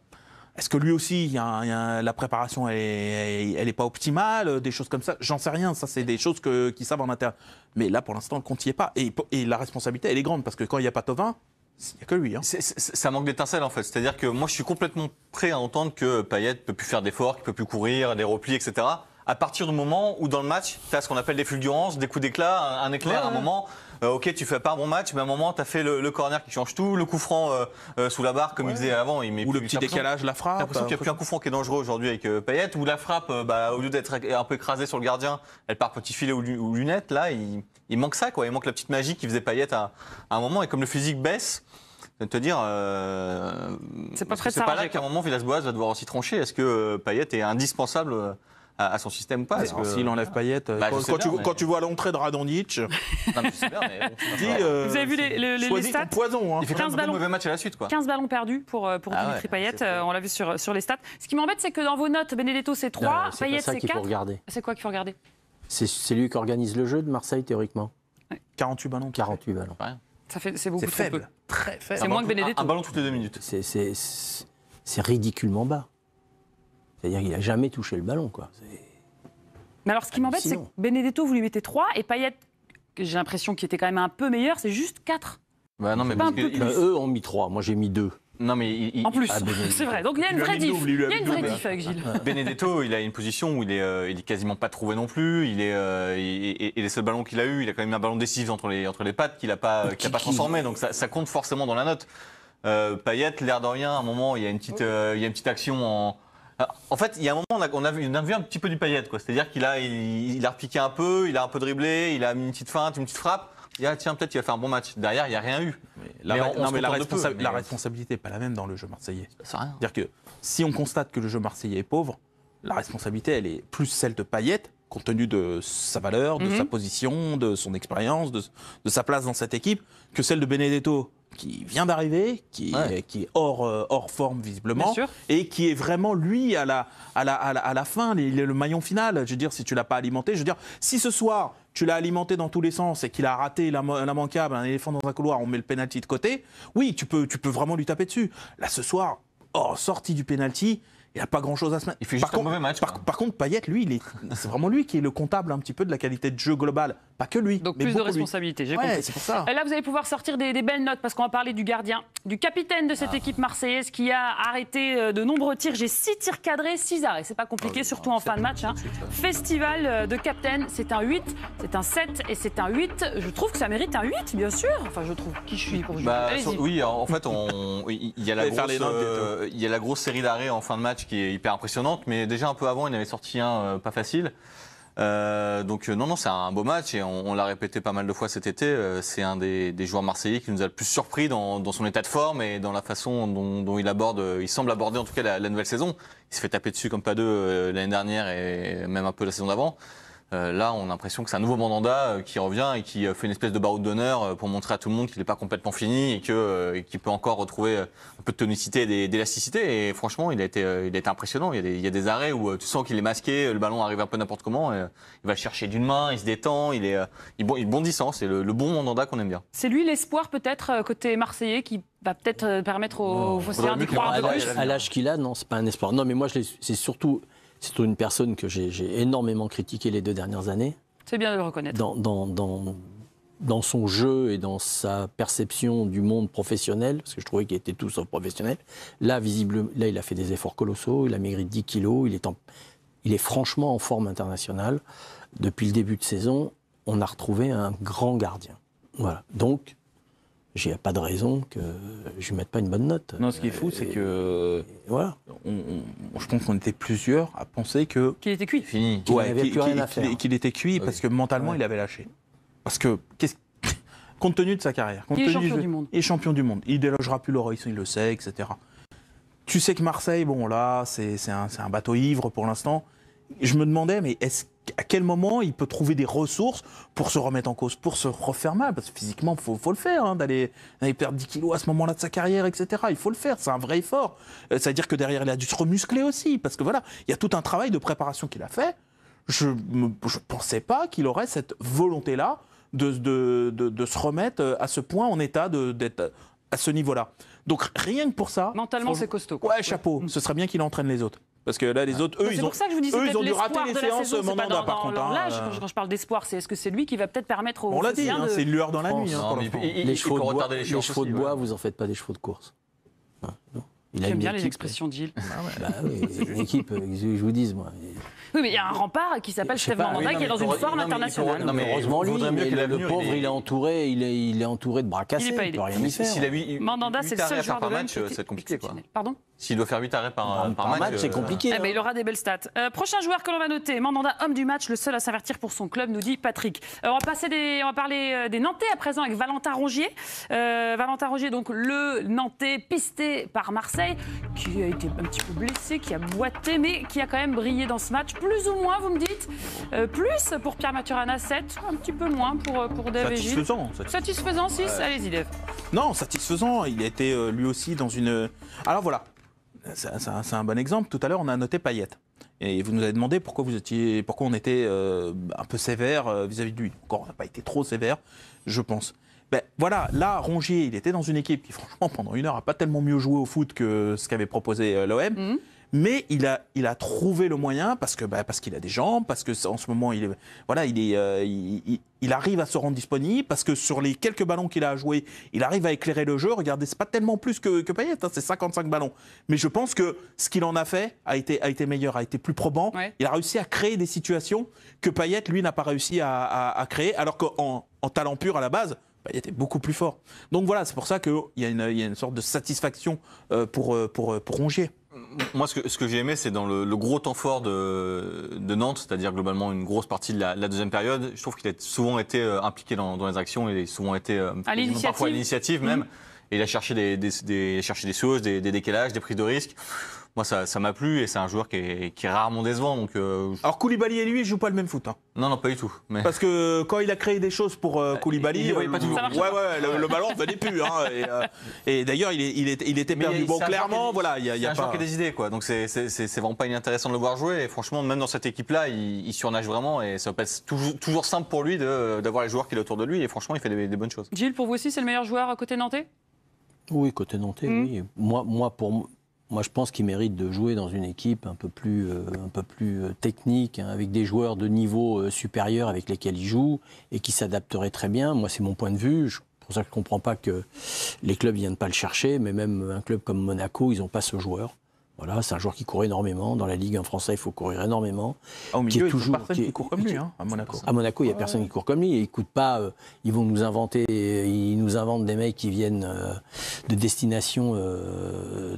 est-ce que lui aussi, la préparation, elle est pas optimale, des choses comme ça? J'en sais rien, ça c'est des choses qu'ils savent en interne. Mais là, pour l'instant, le compte n'y est pas. Et la responsabilité, elle est grande, parce que quand il n'y a pas Thauvin, il n'y a que lui. Hein. Ça manque d'étincelle en fait. C'est-à-dire que moi, je suis complètement prêt à entendre que Payet ne peut plus faire d'efforts, qu'il ne peut plus courir, des replis, etc. À partir du moment où dans le match, tu as ce qu'on appelle des fulgurances, des coups d'éclat, un éclair à un moment. Ok, tu fais pas un bon match, mais à un moment, tu as fait le corner qui change tout, le coup franc sous la barre, comme il disait avant. Ou le petit décalage, la frappe. T'as l'impression qu'il n'y a plus un coup franc qui est dangereux aujourd'hui avec Payet, ou la frappe, au lieu d'être un peu écrasée sur le gardien, elle part petit filet ou lunette. Là, il manque ça, quoi. Il manque la petite magie qui faisait Payet à un moment. Et comme le physique baisse, de te dire, c'est pas là qu'à un moment Villas-Boas va devoir aussi trancher. Est-ce que Payet est indispensable à son système ou pas? S'il enlève Payet, quand tu vois l'entrée de Radonjic, non, mais je sais bien, mais vous avez vu les stats? Poison, hein. Il fait 15 ballons, mauvais match à la suite, quoi. 15 ballons perdus pour Dimitri Payet, on l'a vu sur les stats. Ce qui m'embête, c'est que dans vos notes, Benedetto c'est 3, Payet c'est 4. C'est quoi qu'il faut regarder? C'est lui qui organise le jeu de Marseille théoriquement. 48 ballons. 48 ballons. C'est beaucoup trop faible. peu. Très faible. C'est moins que Benedetto. Un ballon toutes les 2 minutes. C'est ridiculement bas. C'est-à-dire qu'il n'a jamais touché le ballon, quoi. Mais alors, ce qui m'embête, c'est que Benedetto, vous lui mettez 3, et Payet, j'ai l'impression qu'il était quand même un peu meilleur, c'est juste 4. Non, mais eux ont mis 3, moi j'ai mis 2. Non, mais en plus, c'est vrai. Donc il y a une vraie diff. Il y a une vraie diff avec Gilles. Benedetto, il a une position où il est quasiment pas trouvé non plus. Et les seuls ballons qu'il a eu, il a quand même un ballon décisif entre les pattes qu'il a pas transformé. Donc ça compte forcément dans la note. Payet, l'air de rien, à un moment, il y a une petite action en fait, il y a un moment, on a vu un petit peu du Payet, quoi. C'est-à-dire qu'il a repiqué un peu, il a un peu dribblé, il a mis une petite feinte, une petite frappe. Il dit, tiens, peut-être qu'il va faire un bon match. Derrière, il n'y a rien eu. La responsabilité n'est pas la même dans le jeu marseillais. C'est rien. C'est-à-dire que si on constate que le jeu marseillais est pauvre, la responsabilité, elle est plus celle de Payet, compte tenu de sa valeur, de sa position, de son expérience, de sa place dans cette équipe, que celle de Benedetto, qui vient d'arriver, qui est hors forme visiblement, et qui est vraiment lui à la fin, le maillon final. Je veux dire, si tu l'as pas alimenté, je veux dire, si ce soir tu l'as alimenté dans tous les sens et qu'il a raté l'immanquable, un éléphant dans un couloir, on met le penalty de côté, oui, tu peux vraiment lui taper dessus. Là, ce soir, sorti du penalty, Il n'a pas grand-chose à se mettre. Il fait juste un mauvais match. Par contre, Payet, lui, c'est vraiment lui qui est le comptable un petit peu de la qualité de jeu globale. Pas que lui. Donc mais plus de beaucoup lui. responsabilité, j'ai Ouais, compris. c'est pour ça. Et là, vous allez pouvoir sortir des belles notes parce qu'on va parler du gardien, du capitaine de cette équipe marseillaise qui a arrêté de nombreux tirs. J'ai 6 tirs cadrés, 6 arrêts. C'est pas compliqué, surtout en fin de match. Festival de capitaine, c'est un 8, c'est un 7 et c'est un 8. Je trouve que ça mérite un 8, bien sûr. Enfin, je trouve. Qui je suis pour juger. Allez-y. Oui, en fait, il y a la grosse série d'arrêts en fin de match qui est hyper impressionnante, mais déjà un peu avant, il avait sorti un pas facile. Donc non, c'est un beau match et on l'a répété pas mal de fois cet été. C'est un des joueurs marseillais qui nous a le plus surpris dans son état de forme et dans la façon dont il semble aborder en tout cas la nouvelle saison. Il se fait taper dessus comme pas deux l'année dernière et même un peu la saison d'avant. Là, on a l'impression que c'est un nouveau Mandanda qui revient et qui fait une espèce de baroud d'honneur pour montrer à tout le monde qu'il n'est pas complètement fini et qu'il peut encore retrouver un peu de tonicité et d'élasticité. Et franchement, il a été impressionnant. Il y a des arrêts où tu sens qu'il est masqué, le ballon arrive un peu n'importe comment. Et, il va le chercher d'une main, il se détend, il bondissant. C'est le bon Mandanda qu'on aime bien. C'est lui l'espoir peut-être côté marseillais qui va peut-être permettre aux Phocéens d'y croire un peu plus. À l'âge qu'il a, non, c'est pas un espoir. Non, mais moi, c'est surtout une personne que j'ai énormément critiquée les 2 dernières années. C'est bien de le reconnaître. Dans son jeu et dans sa perception du monde professionnel, parce que je trouvais qu'il était tout sauf professionnel. Là, visiblement, il a fait des efforts colossaux, il a maigri 10 kilos, il est franchement en forme internationale. Depuis le début de saison, on a retrouvé un grand gardien. Voilà. Donc, il n'y a pas de raison que je ne mette pas une bonne note. Non, ce qui est fou, c'est que voilà. Je pense qu'on était plusieurs à penser qu'il était cuit. Fini. Qu'il était cuit parce que mentalement, il avait lâché. Parce que, compte tenu de sa carrière, il est champion du monde. Il est champion du monde. Il délogera plus l'Euro, il le sait, etc. Tu sais que Marseille, bon là, c'est un bateau ivre pour l'instant. Je me demandais, mais à quel moment il peut trouver des ressources pour se remettre en cause, pour se refaire mal? Parce que physiquement, il faut le faire, d'aller perdre 10 kilos à ce moment-là de sa carrière, etc. Il faut le faire, c'est un vrai effort. Ça veut dire que derrière, il a dû se remuscler aussi. Parce que voilà, il y a tout un travail de préparation qu'il a fait. Je ne pensais pas qu'il aurait cette volonté-là de se remettre à ce point en état d'être à ce niveau-là. Donc rien que pour ça... Mentalement, c'est costaud. Ouais, chapeau. Ce serait bien qu'il entraîne les autres. Parce que là, les autres, eux, ils ont dû rater les séances Mandanda, par contre. Quand je parle d'espoir, est-ce que c'est lui qui va peut-être permettre aux... On l'a dit, c'est une lueur dans la nuit. Les chevaux de bois, vous en faites pas des chevaux de course. J'aime bien les expressions de Gilles. Une équipe, je vous dis, moi. Oui, mais il y a un rempart qui s'appelle Steve Mandanda qui est dans une forme internationale. Heureusement, lui, le pauvre, il est entouré de bras cassés. Il peut rien y faire. Mandanda, c'est le seul joueur de match, c'est compliqué. Pardon ? S'il doit faire 8 arrêts par match, c'est compliqué. Il aura des belles stats. Prochain joueur que l'on va noter, Mandanda, homme du match, le seul à s'avertir pour son club, nous dit Patrick. On va parler des Nantais à présent avec Valentin Rongier. Valentin Rongier, donc le Nantais pisté par Marseille, qui a été un petit peu blessé, qui a boité, mais qui a quand même brillé dans ce match. Plus ou moins, vous me dites. Plus pour Pierre Maturana, 7. Un petit peu moins pour Dave et Gilles. Satisfaisant, 6. Allez-y, Dave. Non, satisfaisant. Il a été lui aussi dans une... Alors voilà. C'est un bon exemple. Tout à l'heure, on a noté Payet. Et vous nous avez demandé pourquoi on était un peu sévère vis-à-vis de lui. Encore, on n'a pas été trop sévère, je pense. Ben, voilà, là, Rongier, il était dans une équipe qui, franchement, pendant 1 heure, n'a pas tellement mieux joué au foot que ce qu'avait proposé l'OM. Mais il a trouvé le moyen parce qu'il a des jambes, parce que en ce moment il arrive à se rendre disponible, parce que sur les quelques ballons qu'il a à jouer, il arrive à éclairer le jeu. Regardez, c'est pas tellement plus que Payet, c'est 55 ballons. Mais je pense que ce qu'il en a fait a été meilleur, a été plus probant. Ouais. Il a réussi à créer des situations que Payet, lui, n'a pas réussi à créer, alors qu'en talent pur à la base, Payet est beaucoup plus fort. Donc voilà, c'est pour ça qu'il y a une sorte de satisfaction pour Rongier. Moi, ce que j'ai aimé, c'est dans le gros temps fort de Nantes, c'est-à-dire globalement une grosse partie de la deuxième période. Je trouve qu'il a souvent été impliqué dans les actions et souvent été parfois à l'initiative même. Et il a cherché des choses, des décalages, des prises de risques. Moi, ça m'a plu et c'est un joueur qui est rarement décevant. Donc, Alors Koulibaly et lui, ils jouent pas le même foot. Non, pas du tout. Mais... Parce que quand il a créé des choses pour Koulibaly, le ballon ne venait plus. Et d'ailleurs, il était perdu. Bon, clairement, voilà, il y a un joueur qui a des idées, quoi. Donc c'est vraiment pas inintéressant de le voir jouer. Et franchement, même dans cette équipe-là, il surnage vraiment. Et ça va pas être toujours simple pour lui d'avoir les joueurs qu'il a autour de lui. Et franchement, il fait des bonnes choses. Gilles, pour vous aussi, c'est le meilleur joueur à côté nantais ? Oui, côté nantais, oui. Moi, Moi, je pense qu'il mérite de jouer dans une équipe un peu plus technique, hein, avec des joueurs de niveau supérieur avec lesquels il joue et qui s'adapteraient très bien. Moi, c'est mon point de vue. C'est pour ça que je ne comprends pas que les clubs ne viennent pas le chercher, mais même un club comme Monaco, ils n'ont pas ce joueur. Voilà, c'est un joueur qui court énormément. Dans la Ligue en français, il faut courir énormément. Au milieu, il n'y a personne qui court comme lui, hein, à Monaco. À Monaco, il n'y a personne qui court comme lui. Ils vont nous inventer, ils nous inventent des mecs qui viennent de destinations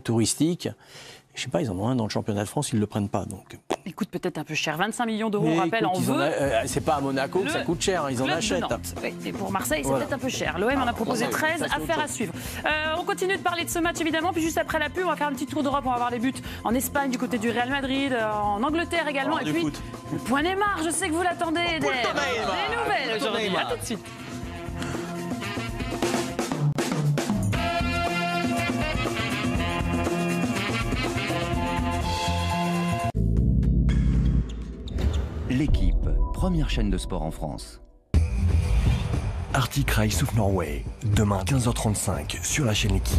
touristiques. Je sais pas, ils en ont un dans le championnat de France, ils ne le prennent pas. Donc. Il coûte peut-être un peu cher. 25 millions d'euros, on rappelle, en veut. C'est pas à Monaco que ça coûte cher, hein, ils en achètent. Oui, et pour Marseille, c'est peut-être un peu cher. L'OM en a proposé 13, affaire à suivre. On continue de parler de ce match, évidemment. Puis juste après la pub, on va faire un petit tour d'Europe. On va voir les buts en Espagne, du côté du Real Madrid, en Angleterre également. Et puis, le point Neymar, je sais que vous l'attendez. Des nouvelles aujourd'hui. À tout de suite. L'équipe, première chaîne de sport en France. Arctic Race of Norway, demain 15h35 sur la chaîne Équipe.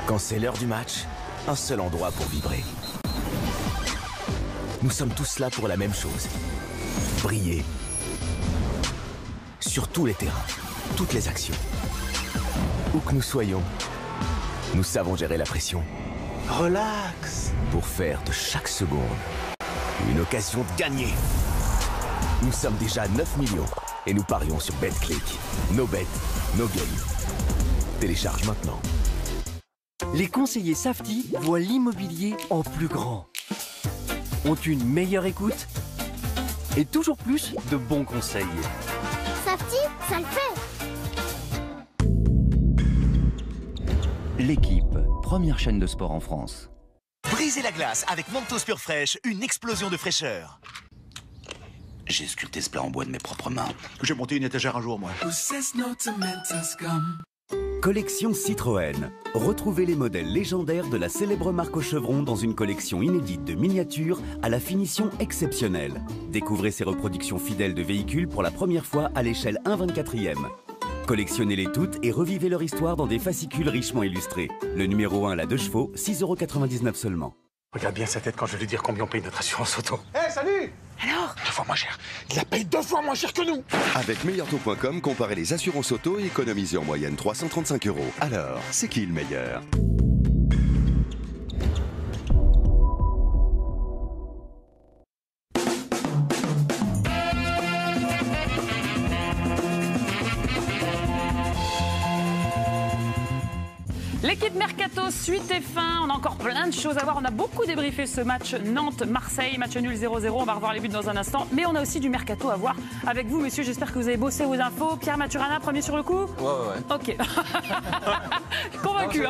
Quand c'est l'heure du match, un seul endroit pour vibrer. Nous sommes tous là pour la même chose. Briller. Sur tous les terrains, toutes les actions. Où que nous soyons, nous savons gérer la pression. Relax. Pour faire de chaque seconde une occasion de gagner. Nous sommes déjà 9 millions et nous parions sur BetClick. Nos bets, nos games. Télécharge maintenant. Les conseillers Safety voient l'immobilier en plus grand. Ont une meilleure écoute et toujours plus de bons conseils. Safety, ça le fait. L'équipe, première chaîne de sport en France. Brisez la glace avec Mentos Pure Fraîche, une explosion de fraîcheur. J'ai sculpté ce plat en bois de mes propres mains. J'ai monté une étagère un jour, moi. Collection Citroën. Retrouvez les modèles légendaires de la célèbre marque au chevron dans une collection inédite de miniatures à la finition exceptionnelle. Découvrez ces reproductions fidèles de véhicules pour la première fois à l'échelle 1/24e. Collectionnez-les toutes et revivez leur histoire dans des fascicules richement illustrés. Le numéro 1, la 2 chevaux, 6,99 € seulement. Regarde bien sa tête quand je vais lui dire combien on paye notre assurance auto. Hé, salut! Alors? 2 fois moins cher. Il la paye 2 fois moins cher que nous! Avec meilleurtaux.com, comparez les assurances auto et économisez en moyenne 335 €. Alors, c'est qui le meilleur? L'équipe Mercato, suite et fin. On a encore plein de choses à voir. On a beaucoup débriefé ce match Nantes-Marseille, match nul 0-0. On va revoir les buts dans un instant. Mais on a aussi du Mercato à voir avec vous, messieurs. J'espère que vous avez bossé vos infos. Pierre Maturana, premier sur le coup? Ouais. Ok. Convaincu.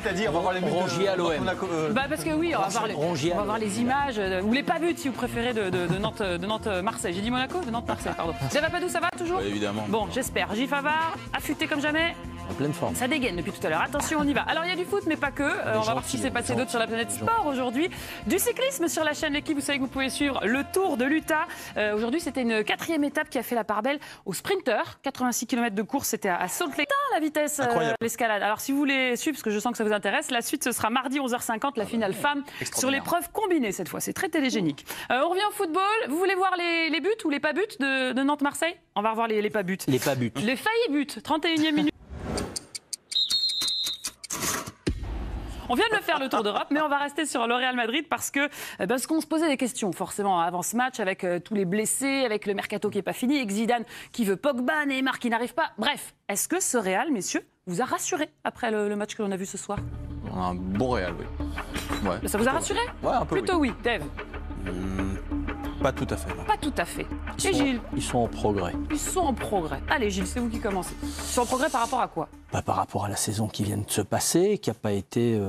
C'est-à-dire, on va voir les buts Rongier à l'OM. Parce que oui, on va voir les images, ou les pas buts si vous préférez, de Nantes-Marseille. J'ai dit Monaco? De Nantes-Marseille, pardon. Davapadou, ça va toujours? Ouais, évidemment. Bon, j'espère. Gilles Favard, affûté comme jamais. En pleine forme. Ça dégaine depuis tout à l'heure. Attention, on y va. Alors, il y a du foot, mais pas que. On va voir ce qui s'est passé d'autre sur la planète sport aujourd'hui. Du cyclisme sur la chaîne L'équipe. Vous savez que vous pouvez suivre le Tour de l'Utah. Aujourd'hui, c'était une 4e étape qui a fait la part belle aux sprinteurs. 86 km de course, c'était à Salt Lake. La vitesse, l'escalade. Alors, si vous voulez suivre, parce que je sens que ça vous intéresse, la suite, ce sera mardi 11h50, la finale femme sur l'épreuve combinée cette fois. C'est très télégénique. On revient au football. Vous voulez voir les buts ou les pas buts de Nantes-Marseille? On va revoir les pas buts. Les pas buts. Les faillis buts. 31e minute. On vient de le faire le Tour d'Europe, mais on va rester sur le Real Madrid parce qu'on se posait des questions forcément avant ce match avec tous les blessés, avec le mercato qui n'est pas fini, avec Zidane qui veut Pogba, Neymar qui n'arrive pas. Bref, est-ce que ce Real, messieurs, vous a rassuré après le match que l'on a vu ce soir? Un bon Real, oui. Ouais. Ça vous a rassuré? Ouais, un peu. Plutôt oui. Dave? Pas tout à fait. Non. Pas tout à fait. Et Gilles? Ils sont en progrès. Ils sont en progrès. Allez Gilles, c'est vous qui commencez. Ils sont en progrès par rapport à quoi? Par rapport à la saison qui vient de se passer, qui n'a pas été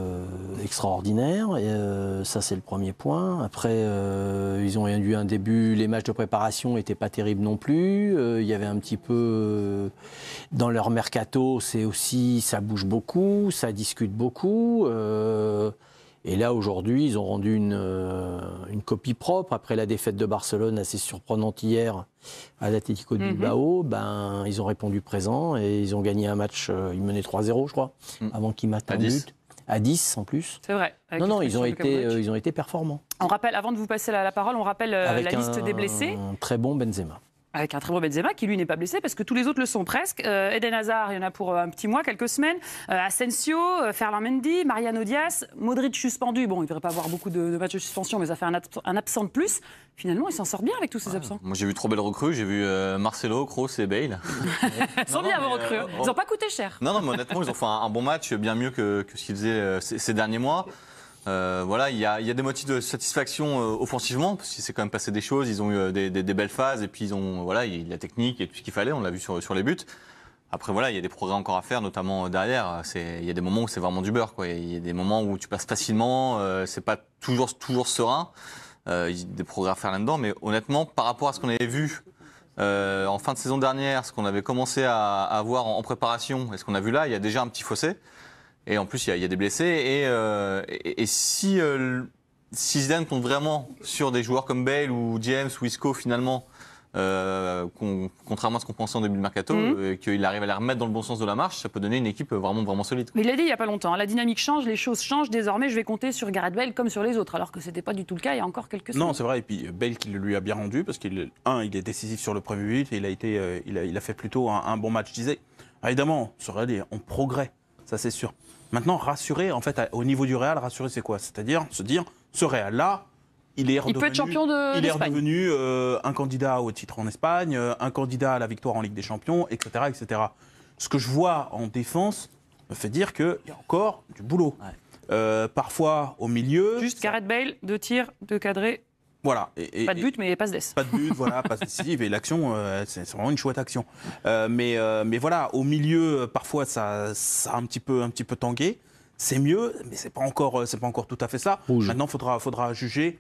extraordinaire. Et, ça, c'est le premier point. Après, ils ont eu un début, les matchs de préparation n'étaient pas terribles non plus. Il y avait un petit peu... dans leur mercato, c'est aussi, ça bouge beaucoup, ça discute beaucoup. Et là, aujourd'hui, ils ont rendu une copie propre. Après la défaite de Barcelone assez surprenante hier à l'Atlético de Bilbao, ils ont répondu présent et ils ont gagné un match, ils menaient 3-0, je crois, avant qu'ils mettent un but. À 10 en plus. C'est vrai. Non, ils ont été performants. On rappelle, avant de vous passer la parole, on rappelle la liste des blessés. Un très bon Benzema. Avec un très bon Benzema qui, lui, n'est pas blessé parce que tous les autres le sont presque. Eden Hazard, il y en a pour un petit mois, quelques semaines. Asensio, Ferland Mendy, Mariano Diaz, Modric suspendu. Bon, il ne devrait pas avoir beaucoup de matchs de suspension, mais ça fait un absent de plus. Finalement, il s'en sort bien avec tous ces absents. Moi, j'ai vu 3 belles recrues. J'ai vu Marcelo, Kroos et Bale. Ils sont bien, vos recrues. Ils n'ont pas coûté cher. Non, mais honnêtement, ils ont fait un bon match, bien mieux que ce qu'ils faisaient ces derniers mois. Il y a des motifs de satisfaction offensivement parce qu'il s'est quand même passé des choses, ils ont eu des belles phases et puis il y a la technique et tout ce qu'il fallait, on l'a vu sur les buts. Après il y a des progrès encore à faire, notamment derrière. Il y a des moments où c'est vraiment du beurre, quoi. Il y a des moments où tu passes facilement, c'est pas toujours serein. Il y a des progrès à faire là-dedans, mais honnêtement, par rapport à ce qu'on avait vu en fin de saison dernière, ce qu'on avait commencé à voir en préparation et ce qu'on a vu là, il y a déjà un petit fossé. Et en plus, il y a des blessés. Et si Zidane compte vraiment sur des joueurs comme Bale ou James ou Isco, finalement, contrairement à ce qu'on pensait en début de mercato, qu'il arrive à les remettre dans le bon sens de la marche, ça peut donner une équipe vraiment solide. Mais il l'a dit il n'y a pas longtemps, la dynamique change, les choses changent. Désormais, je vais compter sur Gareth Bale comme sur les autres, alors que ce n'était pas du tout le cas il y a encore quelques semaines. Non, c'est vrai. Et puis Bale qui le lui a bien rendu, parce qu'il est décisif sur le premier but et il a fait plutôt un bon match. Je disais, évidemment, on progresse, ça c'est sûr. Maintenant, rassurer, en fait, au niveau du Real, rassurer, c'est quoi? C'est-à-dire se dire, ce Real-là, il peut être champion d'Espagne. Il est redevenu un candidat au titre en Espagne, un candidat à la victoire en Ligue des Champions, etc., etc. Ce que je vois en défense me fait dire qu'il y a encore du boulot. Ouais. Parfois, au milieu... Juste Gareth Bale, 2 tirs, 2 cadrés. Voilà. Pas de but, mais passe d'ess. Pas de but, voilà, passe décisive. Et l'action, c'est vraiment une chouette action. Mais voilà, au milieu, parfois, ça a un petit peu tangué. C'est mieux, mais c'est pas encore tout à fait ça. Rouge. Maintenant, faudra juger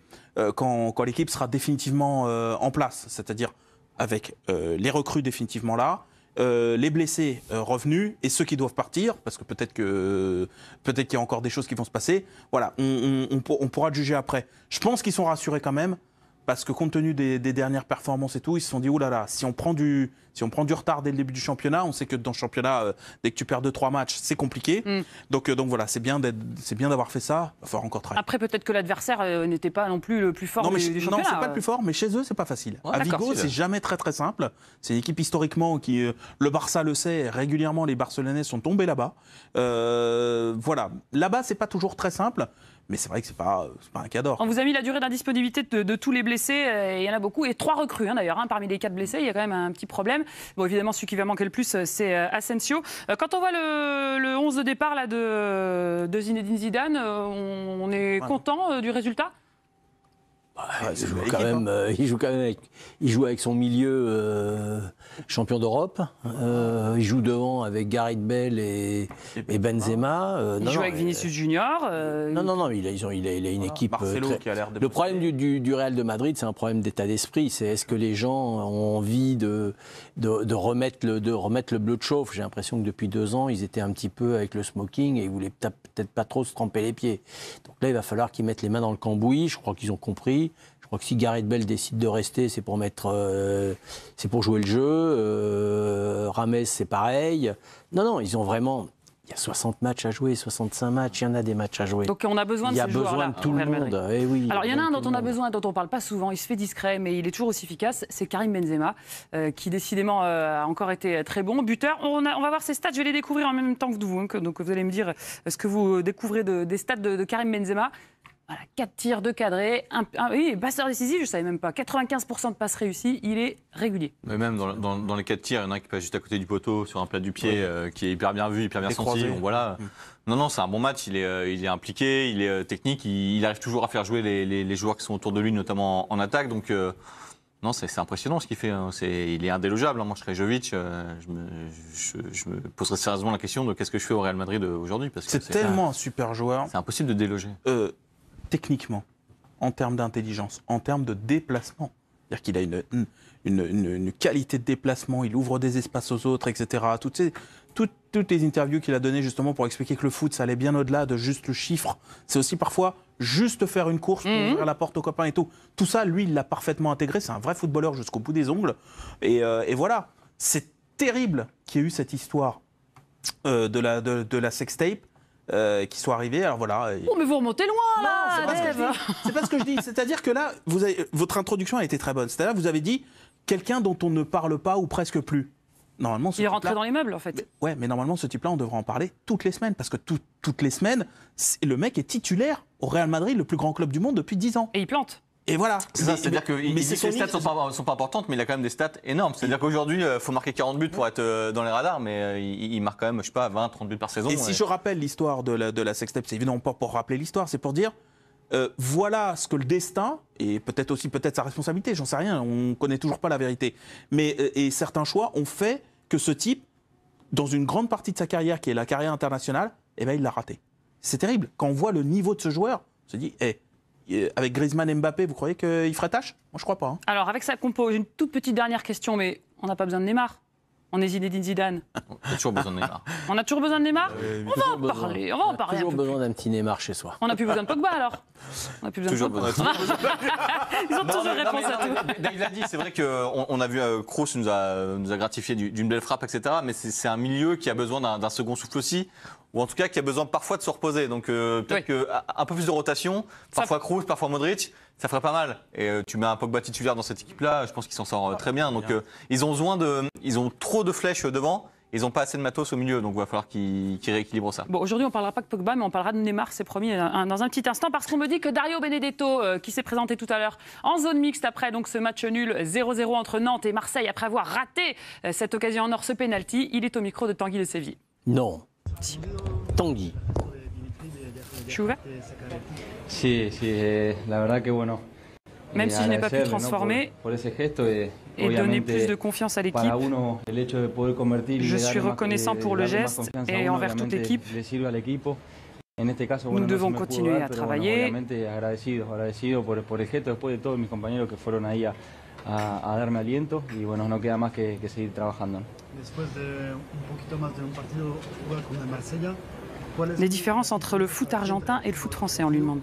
quand l'équipe sera définitivement en place. C'est-à-dire avec les recrues définitivement là, les blessés revenus et ceux qui doivent partir, parce que peut-être qu'il y a encore des choses qui vont se passer. Voilà, on pourra juger après. Je pense qu'ils sont rassurés quand même, parce que compte tenu des dernières performances et tout, ils se sont dit, oulala, si on prend du retard dès le début du championnat, on sait que dans le championnat, dès que tu perds 2-3 matchs, c'est compliqué. Donc voilà, c'est bien d'avoir fait ça. Il va falloir encore travailler. Après, peut-être que l'adversaire n'était pas non plus le plus fort du championnat. Non, c'est pas le plus fort, mais chez eux, c'est pas facile. À Vigo, c'est jamais très simple. C'est une équipe historiquement qui, le Barça le sait, régulièrement les Barcelonais sont tombés là-bas. Voilà, là-bas, c'est pas toujours très simple. Mais c'est vrai que c'est pas un cas d'or. On vous a mis la durée d'indisponibilité de tous les blessés. Il y en a beaucoup. Et 3 recrues, d'ailleurs. Parmi les 4 blessés, il y a quand même un petit problème. Bon, évidemment, celui qui va manquer le plus, c'est Asensio. Quand on voit le 11 de départ là, de Zinedine Zidane, on est content du résultat? Il joue avec son milieu champion d'Europe. Il joue devant avec Gareth Bale et Benzema. Il joue avec Vinicius Junior. Non, il a une équipe. Marcelo qui a l'air de... Le problème du Real de Madrid, c'est un problème d'état d'esprit. C'est est-ce que les gens ont envie de remettre le bleu de chauffe. J'ai l'impression que depuis 2 ans, ils étaient un petit peu avec le smoking et ils voulaient peut-être pas trop se tremper les pieds. Donc là, il va falloir qu'ils mettent les mains dans le cambouis. Je crois qu'ils ont compris. Je crois que si Gareth Bale décide de rester, c'est pour jouer le jeu. Rames, c'est pareil. Non, ils ont vraiment... Il y a 60 matchs à jouer, 65 matchs, il y en a des matchs à jouer. Donc on a besoin de ces joueurs-là. Il y a besoin de tout le monde. Eh oui, alors il y en a un dont on a besoin, dont on ne parle pas souvent, il se fait discret, mais il est toujours aussi efficace, c'est Karim Benzema, qui décidément a encore été très bon. Buteur, on va voir ses stats, je vais les découvrir en même temps que vous, donc vous allez me dire ce que vous découvrez des stats de Karim Benzema. Voilà, 4 tirs, 2 cadrés, oui, passeur décisif, je ne savais même pas, 95% de passes réussies, il est régulier. Mais même dans les 4 tirs, il y en a un qui passe juste à côté du poteau sur un plat du pied, qui est hyper bien vu, hyper bien senti. Bon, voilà. Non, c'est un bon match, il est impliqué, il est technique, il arrive toujours à faire jouer les joueurs qui sont autour de lui, notamment en attaque. Donc, non, c'est impressionnant ce qu'il fait. Il est indélogeable. Moi, je serais Jovic, je me poserais sérieusement la question de qu'est-ce que je fais au Real Madrid aujourd'hui. C'est tellement un super joueur. C'est impossible de déloger. Techniquement, en termes d'intelligence, en termes de déplacement, C'est-à-dire qu'il a une qualité de déplacement, il ouvre des espaces aux autres, etc. Toutes les interviews qu'il a données justement pour expliquer que le foot, ça allait bien au-delà de juste le chiffre. C'est aussi parfois juste faire une course pour ouvrir la porte aux copains et tout. Tout ça, lui, il l'a parfaitement intégré. C'est un vrai footballeur jusqu'au bout des ongles. Et voilà, c'est terrible qu'il y ait eu cette histoire de la sextape. Qui soit arrivée, alors voilà. Oh, mais vous remontez loin, là, c'est pas ce que je dis. C'est-à-dire que là, votre introduction a été très bonne. C'est-à-dire que vous avez dit quelqu'un dont on ne parle pas ou presque plus. Normalement, il est rentré dans les meubles, en fait. Mais normalement, ce type-là, on devrait en parler toutes les semaines. Parce que toutes les semaines, le mec est titulaire au Real Madrid, le plus grand club du monde, depuis 10 ans. Et il plante. Et voilà. C'est ça, c'est-à-dire que les stats sont pas importantes, mais il a quand même des stats énormes. C'est-à-dire qu'aujourd'hui, il faut marquer 40 buts pour être dans les radars, mais il marque quand même, je sais pas, 20, 30 buts par saison. Et si je rappelle l'histoire de la sextape, c'est évidemment pas pour rappeler l'histoire, c'est pour dire voilà ce que le destin, et peut-être sa responsabilité, j'en sais rien, on connaît toujours pas la vérité, mais et certains choix ont fait que ce type, dans une grande partie de sa carrière, qui est la carrière internationale, eh ben, il l'a raté. C'est terrible. Quand on voit le niveau de ce joueur, on se dit, avec Griezmann et Mbappé, vous croyez qu'il ferait tâche? Moi, je crois pas. Hein. Alors, avec sa compo, une toute petite dernière question, mais on n'a pas besoin de Neymar. On est Zinedine Zidane. On a toujours besoin de Neymar. On a toujours besoin de Neymar. On va en parler. On a toujours besoin d'un petit Neymar chez soi. On n'a plus besoin de Pogba, alors. On n'a plus besoin de Pogba. Ils ont toujours réponse à tout. Il l'a dit, c'est vrai qu'on a vu Kroos nous a gratifié d'une belle frappe, etc. Mais c'est un milieu qui a besoin d'un second souffle aussi. Ou en tout cas qui a besoin parfois de se reposer. Donc peut-être qu'un peu plus de rotation, parfois Kroos, parfois Modric, ça ferait pas mal. Et tu mets un Pogba titulaire dans cette équipe-là, je pense qu'il s'en sort très bien. Donc ils ont trop de flèches devant, ils n'ont pas assez de matos au milieu, donc il va falloir qu'ils rééquilibrent ça. Bon, aujourd'hui on ne parlera pas de Pogba, mais on parlera de Neymar, c'est promis, dans un petit instant, parce qu'on me dit que Dario Benedetto, qui s'est présenté tout à l'heure en zone mixte après donc ce match nul 0-0 entre Nantes et Marseille, après avoir raté cette occasion en or, ce penalty, il est au micro de Tanguy Le Séville. Non. Tanguy. Je suis ouvert. Sí, la verdad que bueno. Même si je n'ai pas pu transformer et donner plus de confiance à l'équipe, je suis reconnaissant pour le geste et envers toute l'équipe. Nous devons continuer à travailler. A darme aliento y bueno, no queda más que seguir trabajando. Les différences entre le foot argentin et le foot français, on lui demande.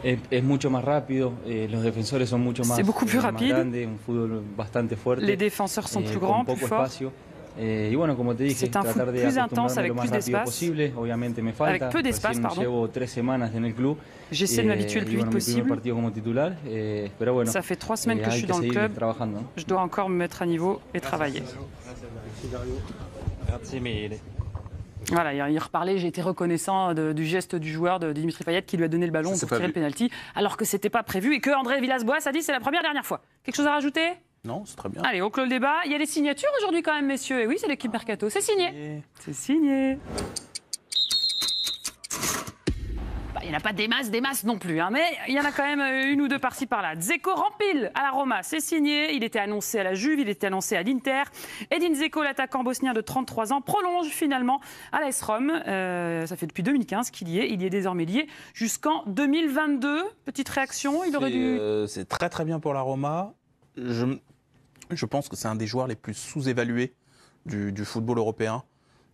Es mucho más rápido, los defensores son mucho más, c'est beaucoup plus rapide. Grande, un fútbol bastante fuerte. Les défenseurs sont plus grands, plus forts. Y bueno, como te dije, c'est un foot plus intense avec plus d'espace. Avec peu d'espace, pardon. Llevo 3 semanas en el club. J'essaie de m'habituer le plus vite possible. Ça fait 3 semaines que je suis dans le club. Je dois encore me mettre à niveau et travailler. Voilà, il reparlait, j'ai été reconnaissant du geste du joueur de Dimitri Payet qui lui a donné le ballon pour tirer le penalty, alors que c'était pas prévu et que André Villas-Boas a dit c'est la dernière fois. Quelque chose à rajouter? Non, c'est très bien. Allez, on clôt le débat. Il y a des signatures aujourd'hui quand même, messieurs. Et oui, c'est l'équipe Mercato. C'est signé. C'est signé. Il n'y en a pas des masses non plus, hein, mais il y en a quand même une ou deux par-ci par-là. Dzeko Rampil à la Roma, c'est signé. Il était annoncé à la Juve, il était annoncé à l'Inter. Edin Dzeko, l'attaquant bosnien de 33 ans, prolonge finalement à l'AS Rome. Ça fait depuis 2015 qu'il y est. Il y est désormais lié jusqu'en 2022. Petite réaction, il aurait dû... C'est très très bien pour la Roma. Je pense que c'est un des joueurs les plus sous-évalués du football européen.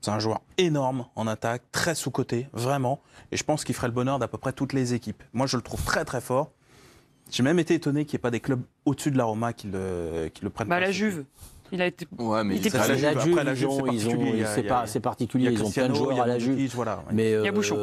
C'est un joueur énorme en attaque, très sous-coté, vraiment. Et je pense qu'il ferait le bonheur d'à peu près toutes les équipes. Moi, je le trouve très très fort. J'ai même été étonné qu'il n'y ait pas des clubs au-dessus de la Roma qui le prennent. La Juve. Il a été. Ouais, mais la Juve, c'est particulier. Ils ont plein de joueurs à la Juve. Voilà, mais il y a Bouchon.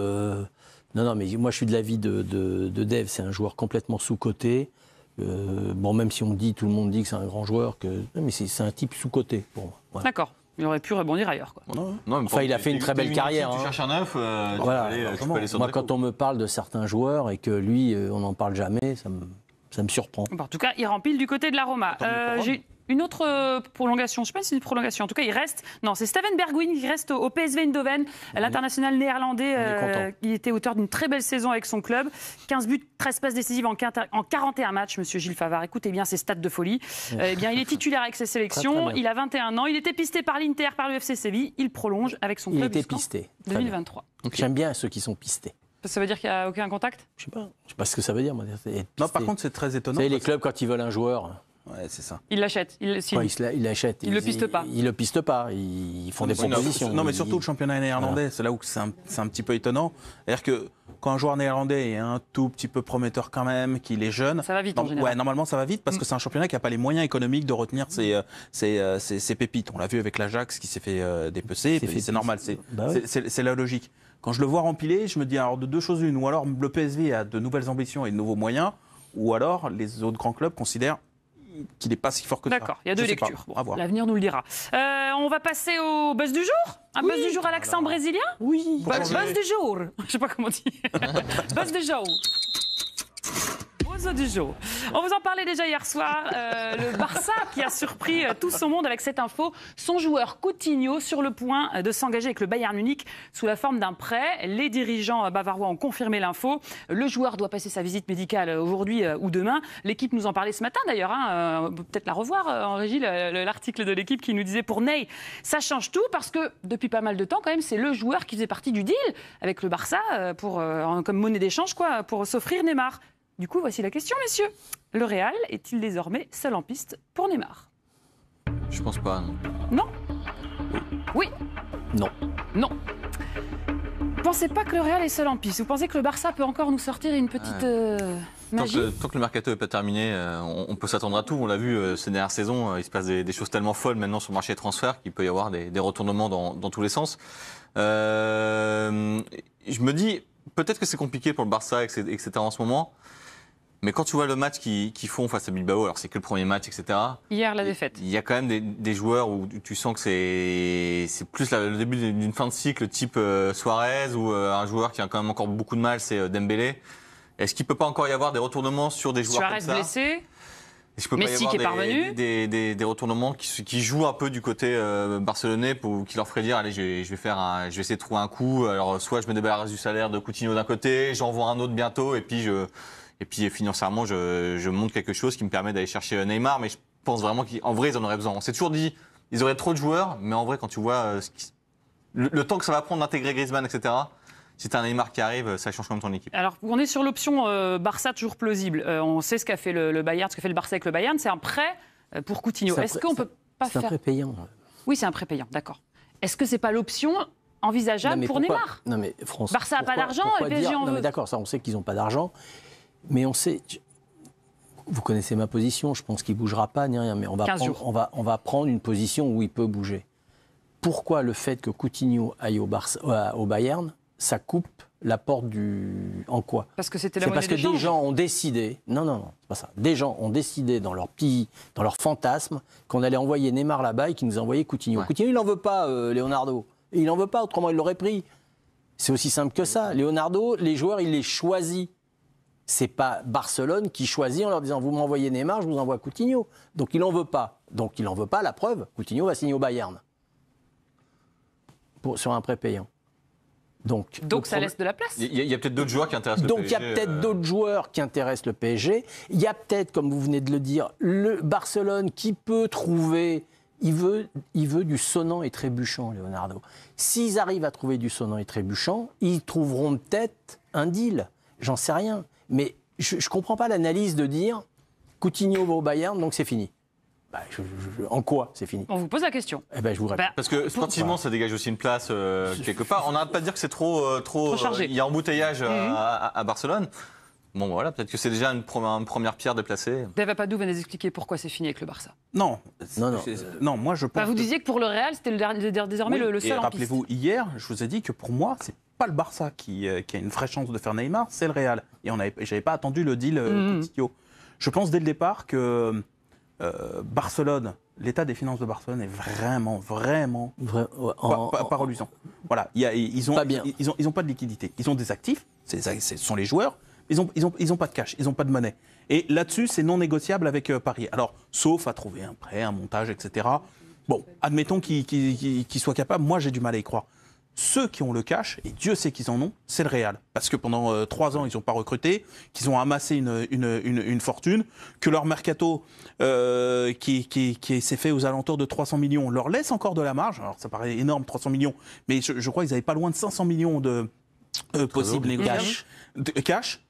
Non, mais moi, je suis de l'avis de Dave. C'est un joueur complètement sous-coté. Bon, même si tout le monde dit que c'est un grand joueur, mais c'est un type sous-coté pour moi. Voilà. D'accord. Il aurait pu rebondir ailleurs. Quoi. Non, enfin, il a fait une très belle carrière. Tu cherches un neuf, voilà. Moi, quand on me parle de certains joueurs et que lui, on n'en parle jamais, ça me surprend. Bon, en tout cas, il remplit du côté de la Roma. J'ai une autre prolongation. Je ne sais pas si c'est une prolongation. En tout cas, il reste. Non, c'est Steven Bergwijn qui reste au PSV Eindhoven, l'international néerlandais. Il était auteur d'une très belle saison avec son club. 15 buts, 13 passes décisives en 41 matchs, monsieur Gilles Favard. Écoutez bien ces stats de folie. Eh bien, il est titulaire avec ses sélections. Il a 21 ans. Il était pisté par l'Inter, par le FC Séville. Il prolonge avec son club. Il était pisté. 2023. J'aime bien ceux qui sont pistés. Ça veut dire qu'il n'y a aucun contact? Je sais pas ce que ça veut dire. Moi. Non, par contre, c'est très étonnant. Vous savez, les clubs, quand ils veulent un joueur... Ouais, c'est ça. Ils l'achètent. Ils l'achètent. Ils le pistent pas. Ils le pistent pas. Ils font des propositions. Non, mais surtout le championnat néerlandais, c'est là où c'est un petit peu étonnant. C'est-à-dire que quand un joueur néerlandais est un tout petit peu prometteur quand même, qu'il est jeune... Ça va vite en général. Ouais, normalement ça va vite parce que c'est un championnat qui n'a pas les moyens économiques de retenir ses pépites. On l'a vu avec l'Ajax qui s'est fait dépecer, c'est normal, c'est la logique. Quand je le vois rempiler, je me dis alors de deux choses l'une, ou alors le PSV a de nouvelles ambitions et de nouveaux moyens, ou alors les autres grands clubs considèrent qu'il n'est pas si fort que ça. D'accord, il y a deux lectures. Bon, l'avenir nous le dira. On va passer au buzz du jour. Un buzz du jour à l'accent brésilien? Oui. Buzz du jour. Je ne sais pas comment dire. Buzz du jour. Du jour. On vous en parlait déjà hier soir. Le Barça qui a surpris tout son monde avec cette info. Son joueur Coutinho sur le point de s'engager avec le Bayern Munich sous la forme d'un prêt. Les dirigeants bavarois ont confirmé l'info. Le joueur doit passer sa visite médicale aujourd'hui ou demain. L'équipe nous en parlait ce matin d'ailleurs. On peut peut-être la revoir en régie, l'article de l'équipe qui nous disait pour Ney, ça change tout parce que depuis pas mal de temps quand même, c'est le joueur qui faisait partie du deal avec le Barça comme monnaie d'échange pour s'offrir Neymar. Du coup, voici la question, messieurs. Le Real est-il désormais seul en piste pour Neymar? Je pense pas, non. Non? Oui? Non. Non. Vous pensez pas que le Real est seul en piste? Vous pensez que le Barça peut encore nous sortir une petite magie? Tant que le mercato n'est pas terminé, on peut s'attendre à tout. On l'a vu ces dernières saisons, il se passe des choses tellement folles maintenant sur le marché des transferts qu'il peut y avoir des retournements dans tous les sens. Je me dis, peut-être que c'est compliqué pour le Barça, etc. en ce moment. Mais quand tu vois le match qu'ils font face à Bilbao, alors c'est que le premier match, etc. Hier, la défaite. Il y a quand même des joueurs où tu sens que c'est plus le début d'une fin de cycle type Suarez ou un joueur qui a quand même encore beaucoup de mal, c'est Dembélé. Est-ce qu'il ne peut pas encore y avoir des retournements sur des joueurs Suarez comme ça? Blessé. Est-ce qu'il peut Messi pas y qui est avoir parvenu. des retournements qui jouent un peu du côté barcelonais qui leur ferait dire allez, je vais essayer de trouver un coup. Alors soit je me débarrasse du salaire de Coutinho d'un côté, j'en vends un autre bientôt et puis financièrement je monte quelque chose qui me permet d'aller chercher Neymar. Mais je pense vraiment qu'en vrai ils en auraient besoin. On s'est toujours dit ils auraient trop de joueurs, mais en vrai quand tu vois le temps que ça va prendre d'intégrer Griezmann, etc. Si tu as un Neymar qui arrive, ça change quand même ton équipe. Alors, on est sur l'option Barça toujours plausible. On sait ce qu'a fait le Bayern, ce que fait le Barça avec le Bayern. C'est un prêt pour Coutinho. Est-ce qu'on peut pas faire... C'est un prêt payant. Oui, c'est un prêt payant, d'accord. Est-ce que c'est pas l'option envisageable pour Neymar? Non, mais France, Barça n'a pas d'argent et PSG en veut. Non, mais d'accord, ça, on sait qu'ils n'ont pas d'argent. Mais on sait... Vous connaissez ma position, je pense qu'il ne bougera pas ni rien. Mais on va prendre une position où il peut bouger. Pourquoi le fait que Coutinho aille au Bayern, ça coupe la porte en quoi? Parce que c'était la monnaie d'échange. C'est parce que des gens ont décidé, non, c'est pas ça. Des gens ont décidé dans leur fantasme qu'on allait envoyer Neymar là-bas et qu'ils nous envoyaient Coutinho. Ouais. Coutinho, il n'en veut pas, Leonardo. Et il n'en veut pas, autrement il l'aurait pris. C'est aussi simple que ça. Leonardo, les joueurs, il les choisit. C'est pas Barcelone qui choisit en leur disant vous m'envoyez Neymar, je vous envoie Coutinho. Donc il n'en veut pas. Donc il n'en veut pas, la preuve, Coutinho va signer au Bayern. Sur un prêt payant. Donc ça laisse de la place. Il y a peut-être d'autres joueurs qui intéressent le PSG. Donc il y a peut-être d'autres joueurs qui intéressent le PSG. Il y a peut-être, comme vous venez de le dire, le Barcelone qui peut trouver... Il veut du sonnant et trébuchant, Leonardo. S'ils arrivent à trouver du sonnant et trébuchant, ils trouveront peut-être un deal. J'en sais rien. Mais je ne comprends pas l'analyse de dire Coutinho va au Bayern, donc c'est fini. En quoi c'est fini? On vous pose la question. Eh ben, je vous réponds. Parce que sportivement, ça dégage aussi une place quelque part. On n'arrête pas de dire que c'est trop chargé. Il y a embouteillage à Barcelone. Bon, voilà, peut-être que c'est déjà une première pierre déplacée. Dave Apadou va nous expliquer pourquoi c'est fini avec le Barça. Non, moi je pense. Vous disiez que pour le Real, c'était désormais le seul en piste. Rappelez-vous, hier, je vous ai dit que pour moi, c'est pas le Barça qui a une vraie chance de faire Neymar, c'est le Real. Et j'avais pas attendu le deal Coutinho. Je pense dès le départ que Barcelone, l'état des finances de Barcelone est vraiment pas reluisant. Voilà, ils ont pas de liquidité. Ils ont des actifs, ce sont les joueurs. Ils ont pas de cash, ils ont pas de monnaie. Et là-dessus, c'est non négociable avec Paris. Alors, sauf à trouver un prêt, un montage, etc. Bon, admettons qu'ils soient capables. Moi, j'ai du mal à y croire. Ceux qui ont le cash, et Dieu sait qu'ils en ont, c'est le Real. Parce que pendant 3 ans, ils n'ont pas recruté, qu'ils ont amassé une fortune, que leur mercato, qui s'est fait aux alentours de 300 millions, leur laisse encore de la marge. Alors, ça paraît énorme, 300 millions, mais je crois qu'ils n'avaient pas loin de 500 millions possible négociation. Cash.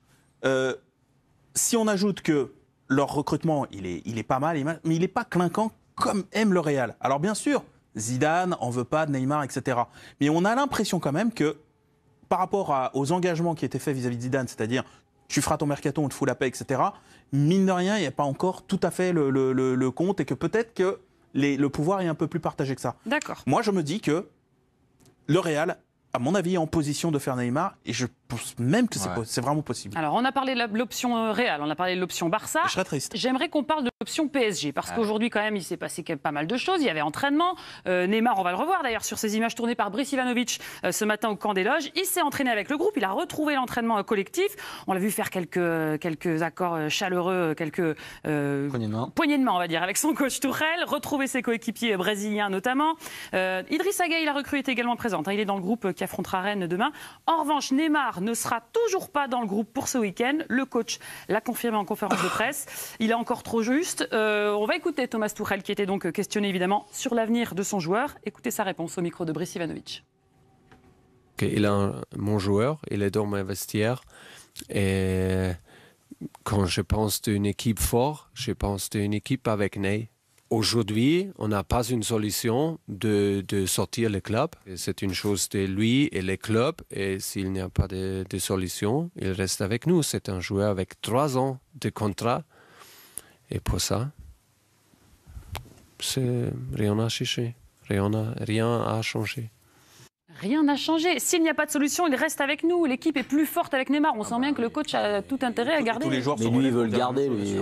Si on ajoute que leur recrutement, il est pas mal, mais il n'est pas clinquant comme aime le Real. Alors bien sûr, Zidane en veut pas de Neymar, etc. Mais on a l'impression quand même que par rapport aux engagements qui étaient faits vis-à-vis de Zidane, c'est-à-dire tu feras ton mercato, on te fout la paix, etc., mine de rien, il n'y a pas encore tout à fait le compte et que peut-être que le pouvoir est un peu plus partagé que ça. D'accord. Moi, je me dis que le Real, à mon avis, est en position de faire Neymar et je pense même que c'est vraiment possible. Alors, on a parlé de l'option Real, on a parlé de l'option Barça. Je serais triste. J'aimerais qu'on parle de l'option PSG parce qu'aujourd'hui, quand même, il s'est passé pas mal de choses. Il y avait entraînement. Neymar, on va le revoir d'ailleurs sur ces images tournées par Brice Ivanovic ce matin au camp des loges. Il s'est entraîné avec le groupe, il a retrouvé l'entraînement collectif. On l'a vu faire quelques accords chaleureux, quelques poignées de main, on va dire, avec son coach Tuchel, retrouver ses coéquipiers brésiliens notamment. Idrissa Gueye, la recrue, est également présente. Il est dans le groupe qui affrontera Rennes demain. En revanche, Neymar ne sera toujours pas dans le groupe pour ce week-end. Le coach l'a confirmé en conférence de presse. Il est encore trop juste. On va écouter Thomas Tuchel qui était donc questionné évidemment sur l'avenir de son joueur. Écoutez sa réponse au micro de Brice Ivanovic. Il est mon joueur, il est dans mes vestiaires. Et quand je pense d'une équipe forte, je pense d'une équipe avec Ney. Aujourd'hui, on n'a pas une solution de sortir le club. C'est une chose de lui et les clubs. Et s'il n'y a pas de solution, il reste avec nous. C'est un joueur avec 3 ans de contrat. Et pour ça, rien à chercher. Rien à changer. Rien n'a changé. S'il n'y a pas de solution, il reste avec nous. L'équipe est plus forte avec Neymar. On sent bien que le coach a tout intérêt à garder. Mais lui, il veut le garder. Lui,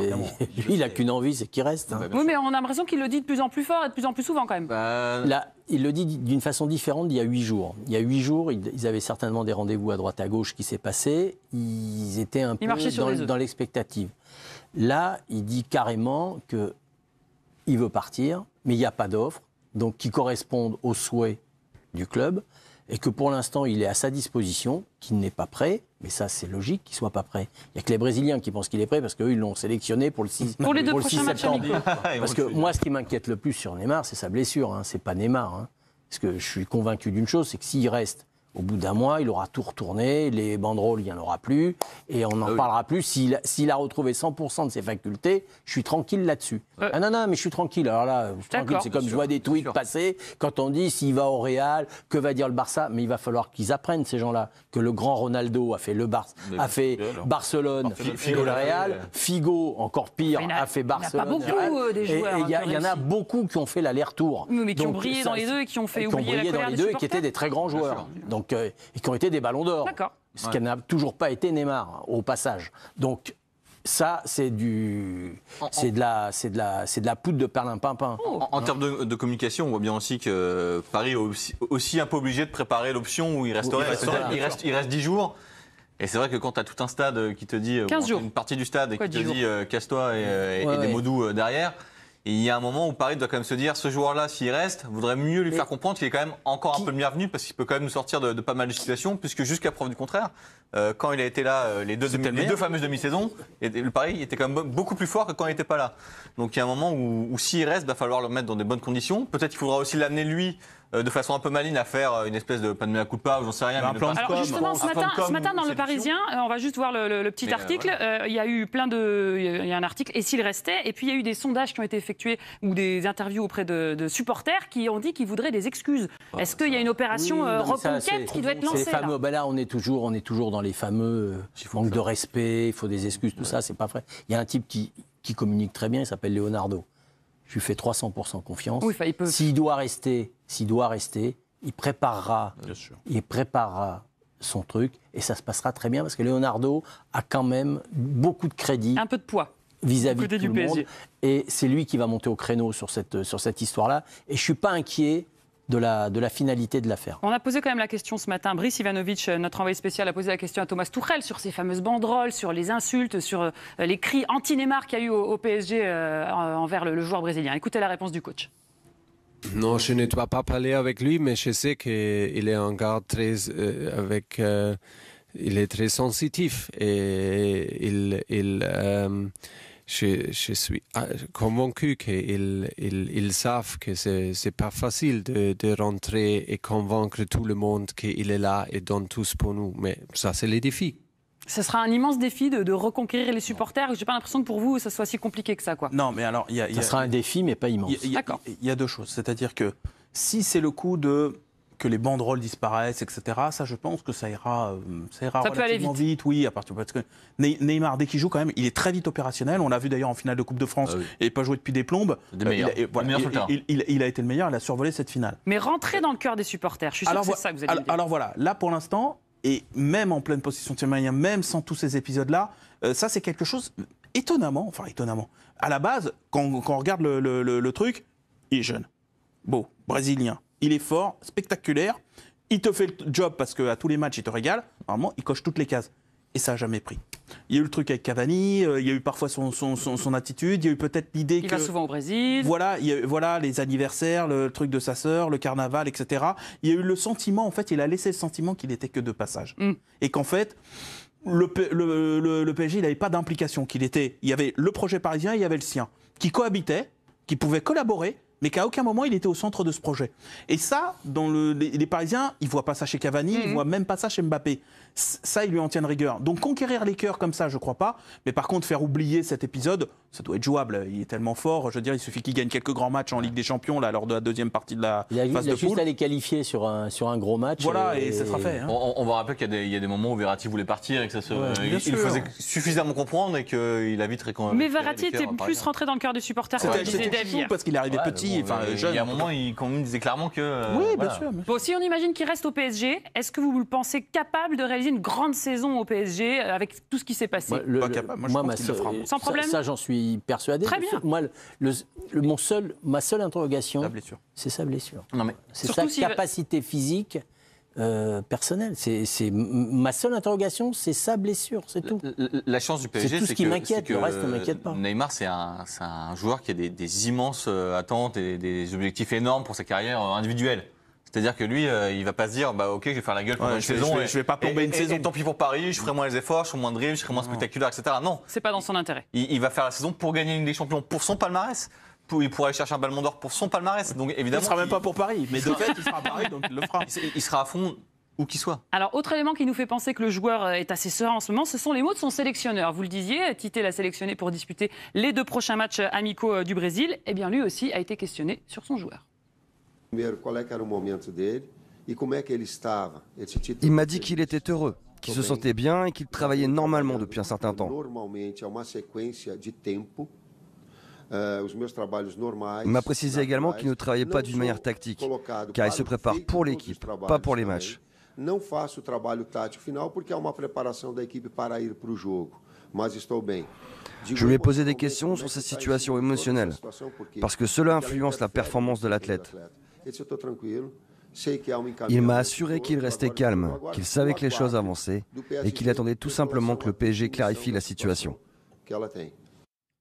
il n'a qu'une envie, c'est qu'il reste. Oui, mais on a l'impression qu'il le dit de plus en plus fort et de plus en plus souvent quand même. Là, il le dit d'une façon différente il y a 8 jours. Il y a 8 jours, ils avaient certainement des rendez-vous à droite à gauche qui s'est passé. Ils étaient un peu dans l'expectative. Là, il dit carrément qu'il veut partir, mais il n'y a pas d'offre, donc qui correspondent aux souhaits du club. Et que pour l'instant, il est à sa disposition, qu'il n'est pas prêt, mais ça, c'est logique qu'il ne soit pas prêt. Il n'y a que les Brésiliens qui pensent qu'il est prêt, parce qu'eux, ils l'ont sélectionné pour le 6 pour les 2 prochains matchs septembre. Parce que moi, ce qui m'inquiète le plus sur Neymar, c'est sa blessure, c'est pas Neymar. Parce que je suis convaincu d'une chose, c'est que s'il reste, au bout d'un mois, il aura tout retourné, les banderoles, il n'y en aura plus, et on n'en parlera plus. S'il a retrouvé 100% de ses facultés, je suis tranquille là-dessus. Ah non, mais je suis tranquille. Alors là, je suis tranquille. C'est comme je vois des tweets passer, quand on dit s'il va au Real, que va dire le Barça. Mais il va falloir qu'ils apprennent, ces gens-là, que le grand Ronaldo a fait Barcelone, Figo le Real, Figo, encore pire, a fait Barcelone. Il n'y a pas beaucoup des joueurs. Il y en a beaucoup qui ont fait l'aller-retour. Mais qui ont brillé dans les deux et qui ont fait oublier la colère des supporters. Et qui étaient des très grands joueurs. Et qui ont été des ballons d'or. Ce qui n'a toujours pas été Neymar, au passage. Donc, ça, c'est de la poudre de perlimpinpin. En termes de communication, on voit bien aussi que Paris est aussi un peu obligé de préparer l'option où il resterait. Il reste 10 jours. Et c'est vrai que quand tu as tout un stade qui te dit, une partie du stade qui te dit casse-toi et des mots doux derrière, il y a un moment où Paris doit quand même se dire, ce joueur-là, s'il reste, voudrait mieux lui faire comprendre qu'il est quand même encore un peu le bienvenu parce qu'il peut quand même nous sortir de pas mal de situations, puisque jusqu'à preuve du contraire, quand il a été là, les deux fameuses demi-saisons, le Paris était quand même beaucoup plus fort que quand il n'était pas là. Donc il y a un moment où s'il reste, il va falloir le mettre dans des bonnes conditions. Peut-être qu'il faudra aussi l'amener lui de façon un peu maligne à faire une espèce de pas de mea culpa ou j'en sais rien. Alors justement, ce matin dans Le Parisien, on va juste voir le petit article. Il y a eu il y a un article, et s'il restait, et puis il y a eu des sondages qui ont été effectués ou des interviews auprès de supporters qui ont dit qu'ils voudraient des excuses. Est-ce qu'il y a une opération reconquête qui doit être lancée là, on est toujours dans les fameux manque de respect, il faut des excuses, tout ça, c'est pas vrai. Il y a un type qui communique très bien, il s'appelle Leonardo. Je lui fais 300% confiance. Oui, s'il doit rester, il préparera son truc et ça se passera très bien parce que Leonardo a quand même beaucoup de crédit. Un peu de poids. Vis-à-vis de tout le monde. Et c'est lui qui va monter au créneau sur cette histoire-là. Et je ne suis pas inquiet de la finalité de l'affaire. On a posé quand même la question ce matin. Brice Ivanovic, notre envoyé spécial, a posé la question à Thomas Tuchel sur ces fameuses banderoles, sur les insultes, sur les cris anti-Neymar qu'il y a eu au PSG envers le joueur brésilien. Écoutez la réponse du coach. Non, je ne dois pas parler avec lui, mais je sais qu'il est un gars très il est très sensitif et je suis convaincu qu'ils savent que c'est pas facile de rentrer et convaincre tout le monde qu'il est là et donne tous pour nous. Mais ça, c'est les défis. Ce sera un immense défi de reconquérir les supporters. J'ai pas l'impression que pour vous, ça soit si compliqué que ça, quoi. Non, mais alors, ça sera un défi, mais pas immense. D'accord. Il y a deux choses. C'est-à-dire que si c'est le coup que les banderoles disparaissent, etc., ça, je pense que ça ira relativement vite. Oui, à partir parce que Neymar, dès qu'il joue, quand même, il est très vite opérationnel. On l'a vu d'ailleurs en finale de Coupe de France. Il n'a pas joué depuis des plombes. Il a été le meilleur. Il a survolé cette finale. Mais rentrer dans le cœur des supporters, je suis sûr que c'est ça que vous allez me dire. Alors voilà, là pour l'instant, et même en pleine possession de ses moyens, même sans tous ces épisodes-là, ça c'est quelque chose étonnamment. À la base, quand on regarde le truc, il est jeune, beau, brésilien. Il est fort, spectaculaire, il te fait le job parce qu'à tous les matchs, il te régale. Normalement, il coche toutes les cases. Et ça n'a jamais pris. Il y a eu le truc avec Cavani, il y a eu parfois son attitude, il y a eu peut-être l'idée qu'il va souvent au Brésil. Voilà, les anniversaires, le truc de sa sœur, le carnaval, etc. Il y a eu le sentiment, en fait, il a laissé le sentiment qu'il n'était que de passage. Et qu'en fait, le PSG, il n'avait pas d'implication. Il y avait le projet parisien et il y avait le sien, qui cohabitaient, qui pouvaient collaborer, mais qu'à aucun moment il était au centre de ce projet. Et ça, les Parisiens, ils ne voient pas ça chez Cavani, ils ne voient même pas ça chez Mbappé. Ça, ils lui en tiennent rigueur. Donc conquérir les cœurs comme ça, je ne crois pas. Mais par contre, faire oublier cet épisode, ça doit être jouable. Il est tellement fort. Je veux dire, il suffit qu'il gagne quelques grands matchs en Ligue des Champions là, lors de la deuxième partie de la phase de poule. Il a juste à les qualifier sur un gros match. Voilà, et ça sera fait. Hein. On va rappeler qu'il y a des moments où Verratti voulait partir et que il faisait suffisamment comprendre et qu'il a vite réconcilié. Mais Verratti était plus rentré dans le cœur des supporters que disait Dave. Parce qu'il est arrivé petit, jeune. Il y a un moment, il disait clairement que... oui, bien sûr. Bon, si on imagine qu'il reste au PSG, est-ce que vous le pensez capable de réaliser une grande saison au PSG avec tout ce qui s'est passé? Sans problème. Ça, j'en suis persuadé. Très bien. Moi, ma seule interrogation, c'est sa blessure. C'est sa capacité physique personnelle. Ma seule interrogation, c'est sa blessure, c'est tout. La chance du PSG, c'est tout ce qui m'inquiète. Le reste ne m'inquiète pas. Neymar, c'est un joueur qui a des immenses attentes et des objectifs énormes pour sa carrière individuelle. C'est-à-dire que lui, il va pas se dire, ok, je vais faire la gueule pendant une saison. Je vais pas plomber une saison. Tant pis pour Paris, je ferai moins les efforts, je ferai moins de dribbles, je serai moins spectaculaire, etc. Non. C'est pas dans son intérêt. Il va faire la saison pour gagner une Ligue des Champions, pour son palmarès. Il pourra aller chercher un ballon d'or pour son palmarès. Donc évidemment. Il sera même pas pour Paris, mais de fait, il sera à Paris, donc il le fera. Il sera à fond. Où qu'il soit. Alors, autre élément qui nous fait penser que le joueur est assez serein en ce moment, ce sont les mots de son sélectionneur. Vous le disiez, Tite l'a sélectionné pour disputer les 2 prochains matchs amicaux du Brésil. Eh bien, lui aussi a été questionné sur son joueur. Il m'a dit qu'il était heureux, qu'il se sentait bien et qu'il travaillait normalement depuis un certain temps. Il m'a précisé également qu'il ne travaillait pas d'une manière tactique, car il se prépare pour l'équipe, pas pour les matchs. Je lui ai posé des questions sur sa situation émotionnelle, parce que cela influence la performance de l'athlète. Il m'a assuré qu'il restait calme, qu'il savait que les choses avançaient et qu'il attendait tout simplement que le PSG clarifie la situation.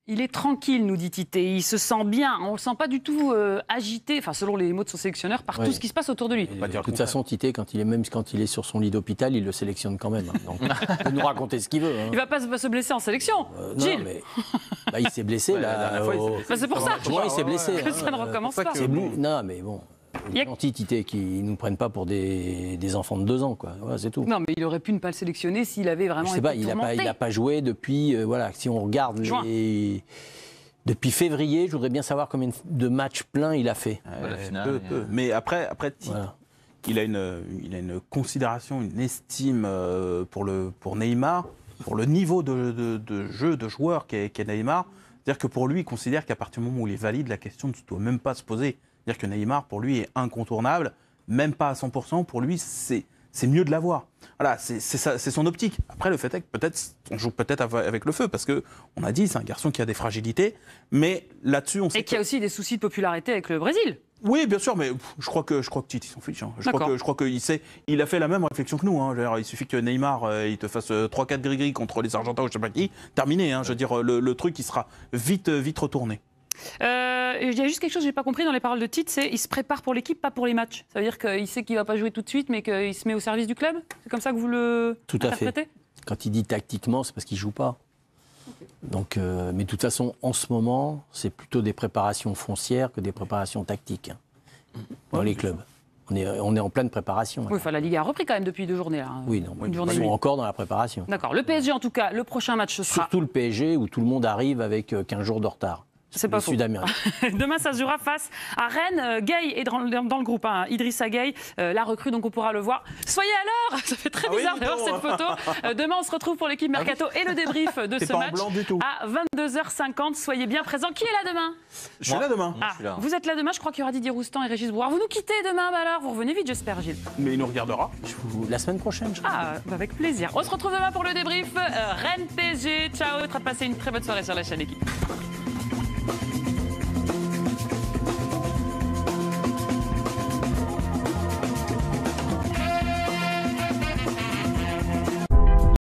Il est tranquille, nous dit Tite. Il se sent bien. On ne le sent pas du tout agité, enfin, selon les mots de son sélectionneur, par tout ce qui se passe autour de lui. De toute façon, Tite, même quand il est sur son lit d'hôpital, il le sélectionne quand même. Donc, il peut nous raconter ce qu'il veut. Il ne va pas se blesser en sélection. Gilles. Non, mais il s'est blessé là. C'est pour ça. Il s'est blessé. Que ça ne recommence pas. Non, mais bon. Il est gentil, Tite, qu'ils ne nous prennent pas pour des enfants de 2 ans, quoi. Voilà, c'est tout. Non, mais il aurait pu ne pas le sélectionner s'il avait vraiment été tourmenté. Il n'a pas joué depuis, si on regarde depuis février, je voudrais bien savoir combien de matchs pleins il a fait. Peu. Mais après Tite, il a une considération, une estime pour Neymar, pour le niveau de jeu, de joueur qu'est Neymar. C'est-à-dire que pour lui, il considère qu'à partir du moment où il est valide, la question ne doit même pas se poser. C'est-à-dire que Neymar, pour lui, est incontournable, même pas à 100%. Pour lui, c'est mieux de l'avoir. Voilà, c'est son optique. Après, le fait est que on joue peut-être avec le feu, parce qu'on a dit, c'est un garçon qui a des fragilités, mais là-dessus, on sait qu'il y a aussi des soucis de popularité avec le Brésil. Oui, bien sûr, mais je crois que Tite, il s'en fiche. Hein. Je crois qu'il sait, il a fait la même réflexion que nous. Hein. Il suffit que Neymar il te fasse 3-4 gris-gris contre les Argentins ou je sais pas qui, terminé. Hein. Je veux dire, le truc, il sera vite retourné. Il y a juste quelque chose que je n'ai pas compris dans les paroles de Tite, c'est qu'il se prépare pour l'équipe, pas pour les matchs. Ça veut dire qu'il sait qu'il ne va pas jouer tout de suite, mais qu'il se met au service du club. C'est comme ça que vous le interprétez ? Tout à fait. Quand il dit tactiquement, c'est parce qu'il ne joue pas. Okay. Donc, mais de toute façon, en ce moment, c'est plutôt des préparations foncières que des préparations tactiques dans les clubs. On est en pleine préparation. Oui, enfin, la Ligue a repris quand même depuis 2 journées. Là. Oui, non, ils sont encore dans la préparation. D'accord. Le PSG, en tout cas, le prochain match, ce sera... Surtout le PSG, où tout le monde arrive avec 15 jours de retard. C'est pas faux. Demain, ça se jouera face à Rennes. Gueye est dans le groupe. Idrissa Gueye, la recrue, donc on pourra le voir. Soyez à l'heure. Ça fait très bizarre de voir cette photo. Demain, on se retrouve pour l'équipe Mercato et le débrief de ce match à 22h50. Soyez bien présents. Qui est là demain? Je suis là demain. Vous êtes là demain. Je crois qu'il y aura Didier Roustan et Régis Brouard. Vous nous quittez demain, alors vous revenez vite, j'espère, Gilles. Mais il nous regardera. La semaine prochaine. Avec plaisir. On se retrouve demain pour le débrief. Rennes PSG. Ciao. Passez une très bonne soirée sur la chaîne Équipe.